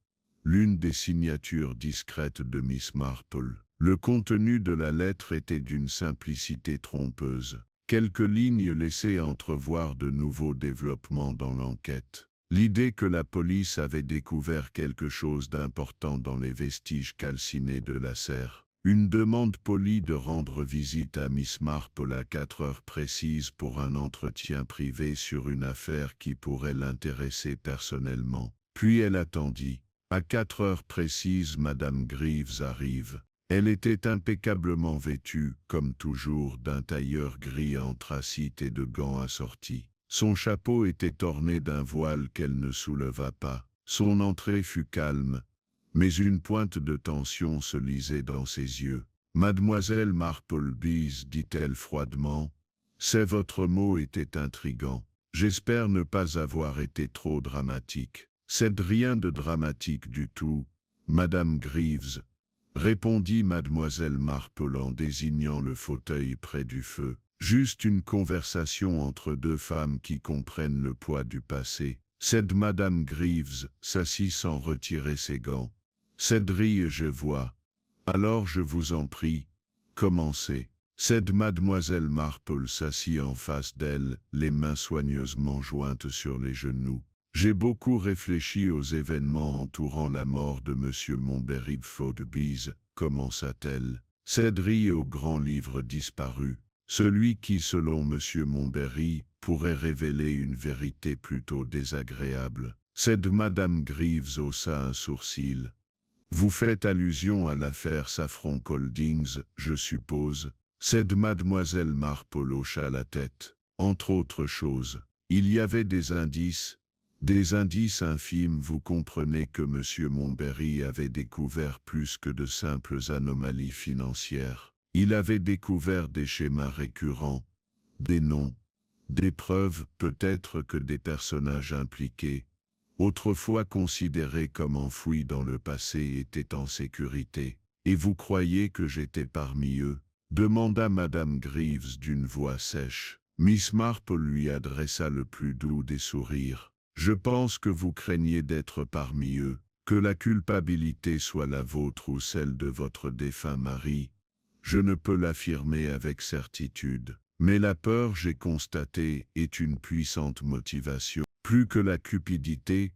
l'une des signatures discrètes de Miss Marple. Le contenu de la lettre était d'une simplicité trompeuse. Quelques lignes laissaient entrevoir de nouveaux développements dans l'enquête. L'idée que la police avait découvert quelque chose d'important dans les vestiges calcinés de la serre. Une demande polie de rendre visite à Miss Marple à 4 heures précises pour un entretien privé sur une affaire qui pourrait l'intéresser personnellement. Puis elle attendit. À 4 heures précises, Madame Greaves arrive. Elle était impeccablement vêtue, comme toujours, d'un tailleur gris anthracite et de gants assortis. Son chapeau était orné d'un voile qu'elle ne souleva pas. Son entrée fut calme, mais une pointe de tension se lisait dans ses yeux. « Mademoiselle Marple Bees, dit-elle froidement, c'est votre mot était intrigant. J'espère ne pas avoir été trop dramatique. C'est rien de dramatique du tout, Madame Greaves, répondit Mademoiselle Marple en désignant le fauteuil près du feu. Juste une conversation entre deux femmes qui comprennent le poids du passé. Cède Madame Greaves, s'assit sans retirer ses gants. Cédric, je vois. Alors je vous en prie, commencez. Cède Mademoiselle Marple s'assit en face d'elle, les mains soigneusement jointes sur les genoux. J'ai beaucoup réfléchi aux événements entourant la mort de Monsieur Montberry Fodebees, commença-t-elle. Cédric au grand livre disparu. Celui qui, selon Monsieur Montberry, pourrait révéler une vérité plutôt désagréable. Cède Madame Greaves haussa un sourcil. Vous faites allusion à l'affaire Saffron Coldings, je suppose. Cède Mademoiselle Marple hocha la tête. Entre autres choses, il y avait des indices infimes. Vous comprenez que Monsieur Montberry avait découvert plus que de simples anomalies financières. Il avait découvert des schémas récurrents, des noms, des preuves, peut-être que des personnages impliqués, autrefois considérés comme enfouis dans le passé, étaient en sécurité. Et vous croyez que j'étais parmi eux? Demanda Madame Greaves d'une voix sèche. Miss Marple lui adressa le plus doux des sourires. Je pense que vous craignez d'être parmi eux, que la culpabilité soit la vôtre ou celle de votre défunt mari. Je ne peux l'affirmer avec certitude, mais la peur, j'ai constaté, est une puissante motivation. Plus que la cupidité,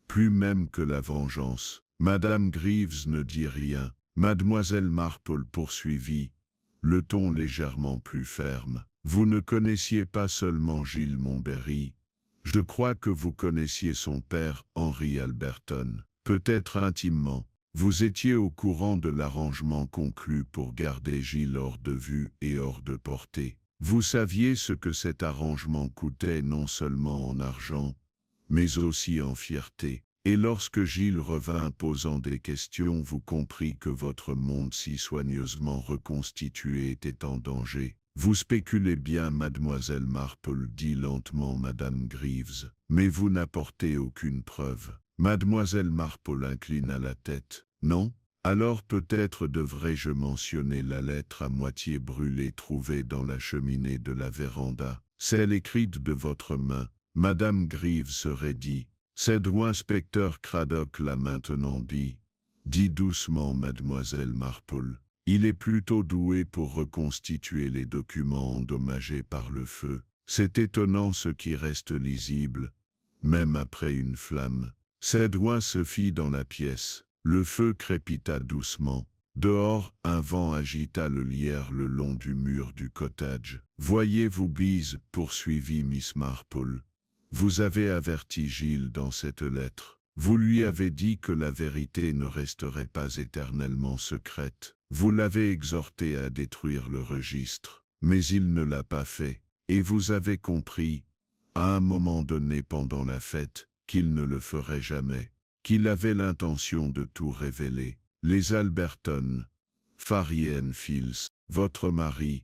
plus même que la vengeance. Madame Greaves ne dit rien. Mademoiselle Marple poursuivit, le ton légèrement plus ferme. Vous ne connaissiez pas seulement Gilles Montberry. Je crois que vous connaissiez son père, Henry Alberton, peut-être intimement. Vous étiez au courant de l'arrangement conclu pour garder Gilles hors de vue et hors de portée. Vous saviez ce que cet arrangement coûtait non seulement en argent, mais aussi en fierté. Et lorsque Gilles revint posant des questions, vous comprit que votre monde si soigneusement reconstitué était en danger. Vous spéculez bien, Mademoiselle Marple, dit lentement Madame Greaves, mais vous n'apportez aucune preuve. Mademoiselle Marple inclina la tête. Non? Alors peut-être devrais-je mentionner la lettre à moitié brûlée trouvée dans la cheminée de la véranda, celle écrite de votre main. Madame Greaves se raidit. C'est où inspecteur Craddock l'a maintenant dit. Dit doucement Mademoiselle Marple. Il est plutôt doué pour reconstituer les documents endommagés par le feu. C'est étonnant ce qui reste lisible, même après une flamme. Cédouin se fit dans la pièce. Le feu crépita doucement. Dehors, un vent agita le lierre le long du mur du cottage. Voyez-vous, Bees, poursuivit Miss Marple. Vous avez averti Gilles dans cette lettre. Vous lui avez dit que la vérité ne resterait pas éternellement secrète. Vous l'avez exhorté à détruire le registre, mais il ne l'a pas fait. Et vous avez compris, à un moment donné pendant la fête, qu'il ne le ferait jamais, qu'il avait l'intention de tout révéler. Les Alberton, Farrier & Fields, votre mari,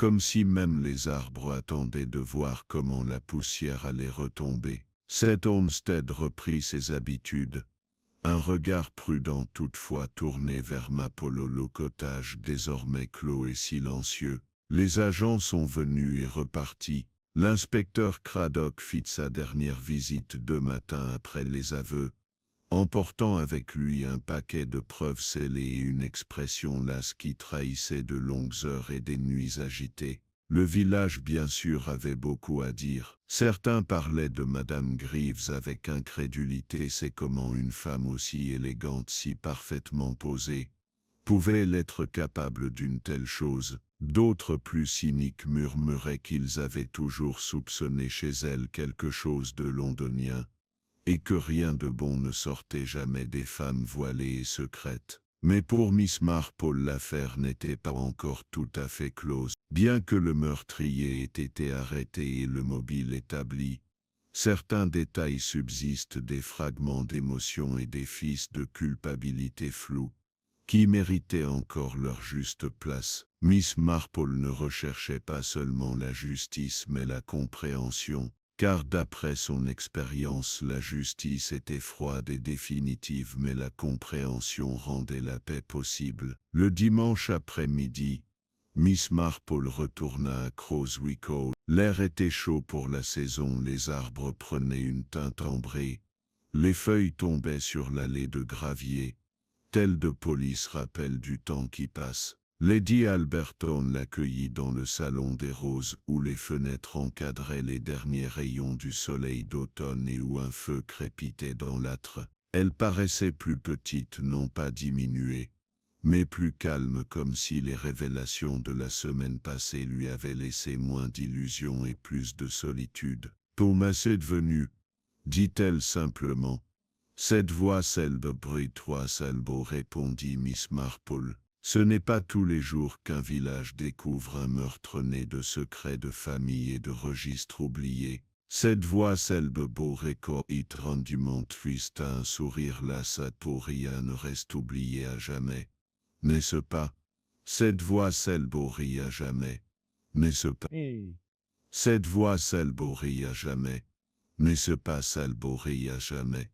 comme si même les arbres attendaient de voir comment la poussière allait retomber. Seth Olmsted reprit ses habitudes. Un regard prudent toutefois tourné vers Mapolo, le cottage désormais clos et silencieux. Les agents sont venus et repartis. L'inspecteur Craddock fit sa dernière visite 2 matins après les aveux, emportant avec lui un paquet de preuves scellées et une expression lasse qui trahissait de longues heures et des nuits agitées. Le village, bien sûr, avait beaucoup à dire. Certains parlaient de Madame Greaves avec incrédulité. C'est comment une femme aussi élégante, si parfaitement posée, pouvait l'être capable d'une telle chose. D'autres, plus cyniques, murmuraient qu'ils avaient toujours soupçonné chez elle quelque chose de londonien, et que rien de bon ne sortait jamais des femmes voilées et secrètes. Mais pour Miss Marple, l'affaire n'était pas encore tout à fait close. Bien que le meurtrier ait été arrêté et le mobile établi, certains détails subsistent, des fragments d'émotion et des fils de culpabilité flous, qui méritaient encore leur juste place. Miss Marple ne recherchait pas seulement la justice mais la compréhension, car d'après son expérience, la justice était froide et définitive, mais la compréhension rendait la paix possible. Le dimanche après-midi, Miss Marple retourna à Croswick Hall. L'air était chaud pour la saison, les arbres prenaient une teinte ambrée, les feuilles tombaient sur l'allée de gravier, tel de police rappel du temps qui passe. Lady Alberton l'accueillit dans le salon des roses, où les fenêtres encadraient les derniers rayons du soleil d'automne et où un feu crépitait dans l'âtre. Elle paraissait plus petite, non pas diminuée, mais plus calme, comme si les révélations de la semaine passée lui avaient laissé moins d'illusions et plus de solitude. « Thomas est venu, dit-elle simplement. Cette voix, celle de Brutois Salbo, répondit Miss Marple. Ce n'est pas tous les jours qu'un village découvre un meurtre né de secrets de famille et de registres oubliés. Cette voix, celle de Beaurécourt, it rendiment triste, un sourire lasse pour rien ne reste oublié à jamais. N'est-ce pas? Cette voix, celle rit à jamais. N'est-ce pas? Cette voix, celle rit à jamais. N'est-ce pas, celle rit à jamais?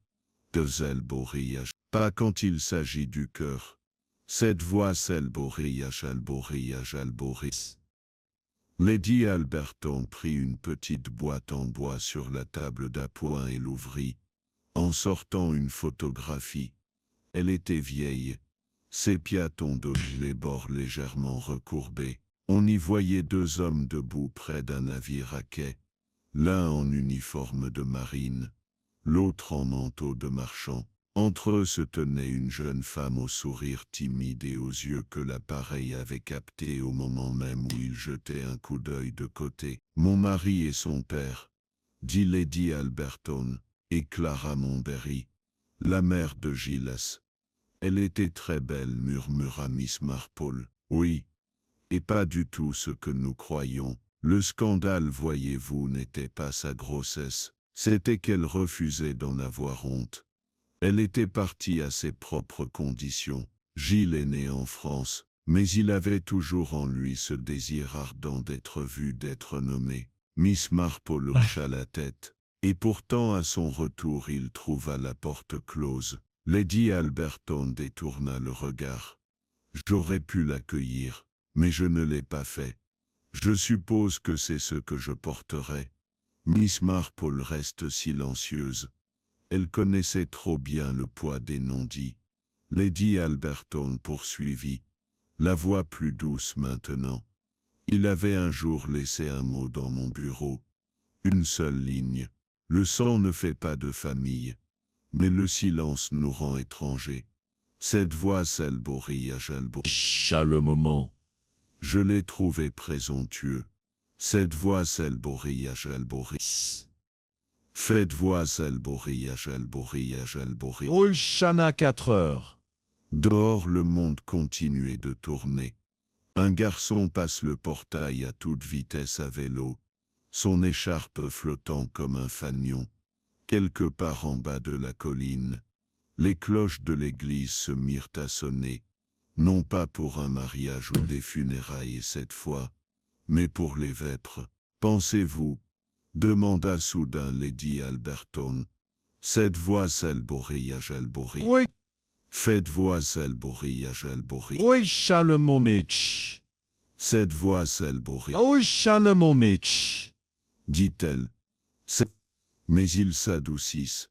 Pas quand il s'agit du cœur. Cette voix, celle Jalboria. Lady Alberton prit une petite boîte en bois sur la table d'appoint et l'ouvrit, en sortant une photographie. Elle était vieille, sépia tondeau, les bords légèrement recourbés. On y voyait 2 hommes debout près d'un navire à quai, l'un en uniforme de marine, l'autre en manteau de marchand. Entre eux se tenait une jeune femme au sourire timide et aux yeux que l'appareil avait captés au moment même où il jetait un coup d'œil de côté. « Mon mari et son père, » dit Lady Alberton, et Clara Monberry, la mère de Gilles. Elle était très belle, murmura Miss Marple. « Oui, et pas du tout ce que nous croyons. Le scandale, voyez-vous, n'était pas sa grossesse, c'était qu'elle refusait d'en avoir honte. Elle était partie à ses propres conditions. Gilles est né en France, mais il avait toujours en lui ce désir ardent d'être vu, d'être nommé. » Miss Marple hocha la tête, et pourtant à son retour il trouva la porte close. Lady Alberton détourna le regard. « J'aurais pu l'accueillir, mais je ne l'ai pas fait. Je suppose que c'est ce que je porterai. » Miss Marple reste silencieuse. Elle connaissait trop bien le poids des non-dits. Lady Alberton poursuivit, la voix plus douce maintenant. Il avait un jour laissé un mot dans mon bureau. Une seule ligne. Le sang ne fait pas de famille. Mais le silence nous rend étrangers. Cette voix, celle Boria Jalbo. Le moment. Je l'ai trouvé présomptueux. Cette voix, celle Boria Jalboris. Faites voix Jalboria. Olshana 4 heures. Dehors, le monde continuait de tourner. Un garçon passe le portail à toute vitesse à vélo, son écharpe flottant comme un fanion. Quelque part en bas de la colline, les cloches de l'église se mirent à sonner, non pas pour un mariage ou des funérailles cette fois, Mais pour les vêpres, pensez-vous? Demanda soudain Lady Alberton. Cette voix Elborillage Elbory. Oui, Faites voix Elborillage Elbory. oui, Shalomovitch. Cette voix Elbory. Oui, Shalomovitch. Dit-elle. Mais ils s'adoucissent.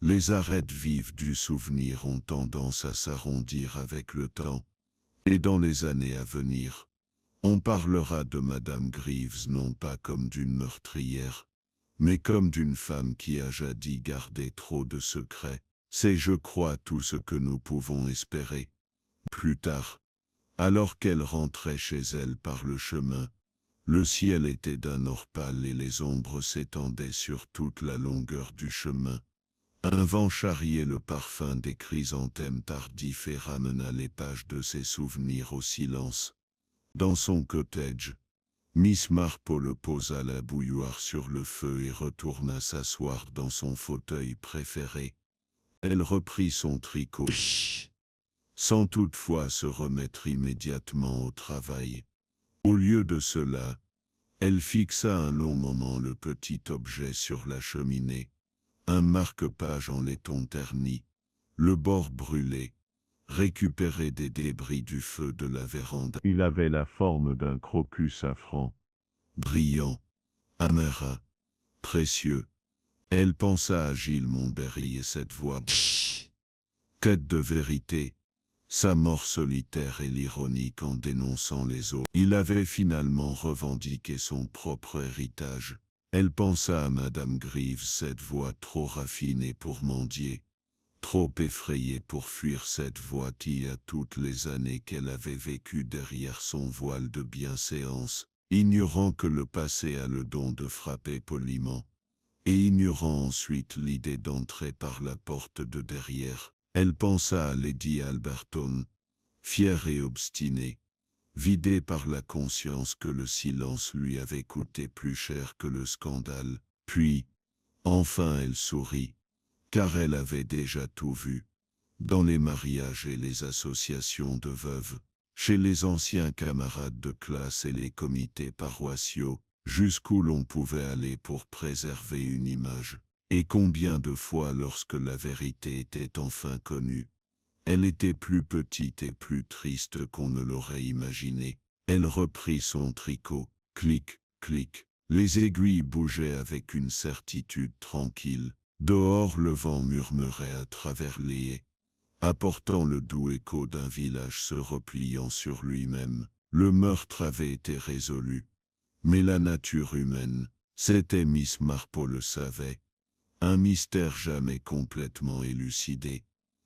Les arêtes vives du souvenir ont tendance à s'arrondir avec le temps. Et dans les années à venir, on parlera de Madame Greaves non pas comme d'une meurtrière, mais comme d'une femme qui a jadis gardé trop de secrets. C'est, je crois, tout ce que nous pouvons espérer. Plus tard, alors qu'elle rentrait chez elle par le chemin, le ciel était d'un or pâle et les ombres s'étendaient sur toute la longueur du chemin. Un vent charriait le parfum des chrysanthèmes tardifs et ramena les pages de ses souvenirs au silence. Dans son cottage, Miss Marple posa la bouilloire sur le feu et retourna s'asseoir dans son fauteuil préféré. Elle reprit son tricot, sans toutefois se remettre immédiatement au travail. Au lieu de cela, elle fixa un long moment le petit objet sur la cheminée, un marque-page en laiton terni, le bord brûlé, récupéré des débris du feu de la véranda. Il avait la forme d'un crocus safran, brillant, amérin, précieux. Elle pensa à Gilles Montberry et cette voix. Quête de vérité, sa mort solitaire et l'ironique en dénonçant les autres. Il avait finalement revendiqué son propre héritage. Elle pensa à Madame Greaves, cette voix trop raffinée pour mendier, trop effrayée pour fuir cette voix qui a toutes les années qu'elle avait vécues derrière son voile de bienséance, ignorant que le passé a le don de frapper poliment, et ignorant ensuite l'idée d'entrer par la porte de derrière. Elle pensa à Lady Alberton, fière et obstinée, vidée par la conscience que le silence lui avait coûté plus cher que le scandale. Puis, enfin elle sourit, car elle avait déjà tout vu, dans les mariages et les associations de veuves, chez les anciens camarades de classe et les comités paroissiaux, jusqu'où l'on pouvait aller pour préserver une image. Et combien de fois lorsque la vérité était enfin connue, elle était plus petite et plus triste qu'on ne l'aurait imaginé. Elle reprit son tricot, clic, clic. Les aiguilles bougeaient avec une certitude tranquille. Dehors le vent murmurait à travers les haies, apportant le doux écho d'un village se repliant sur lui-même. Le meurtre avait été résolu. Mais la nature humaine, c'était Miss Marple le savait. Un mystère jamais complètement élucidé.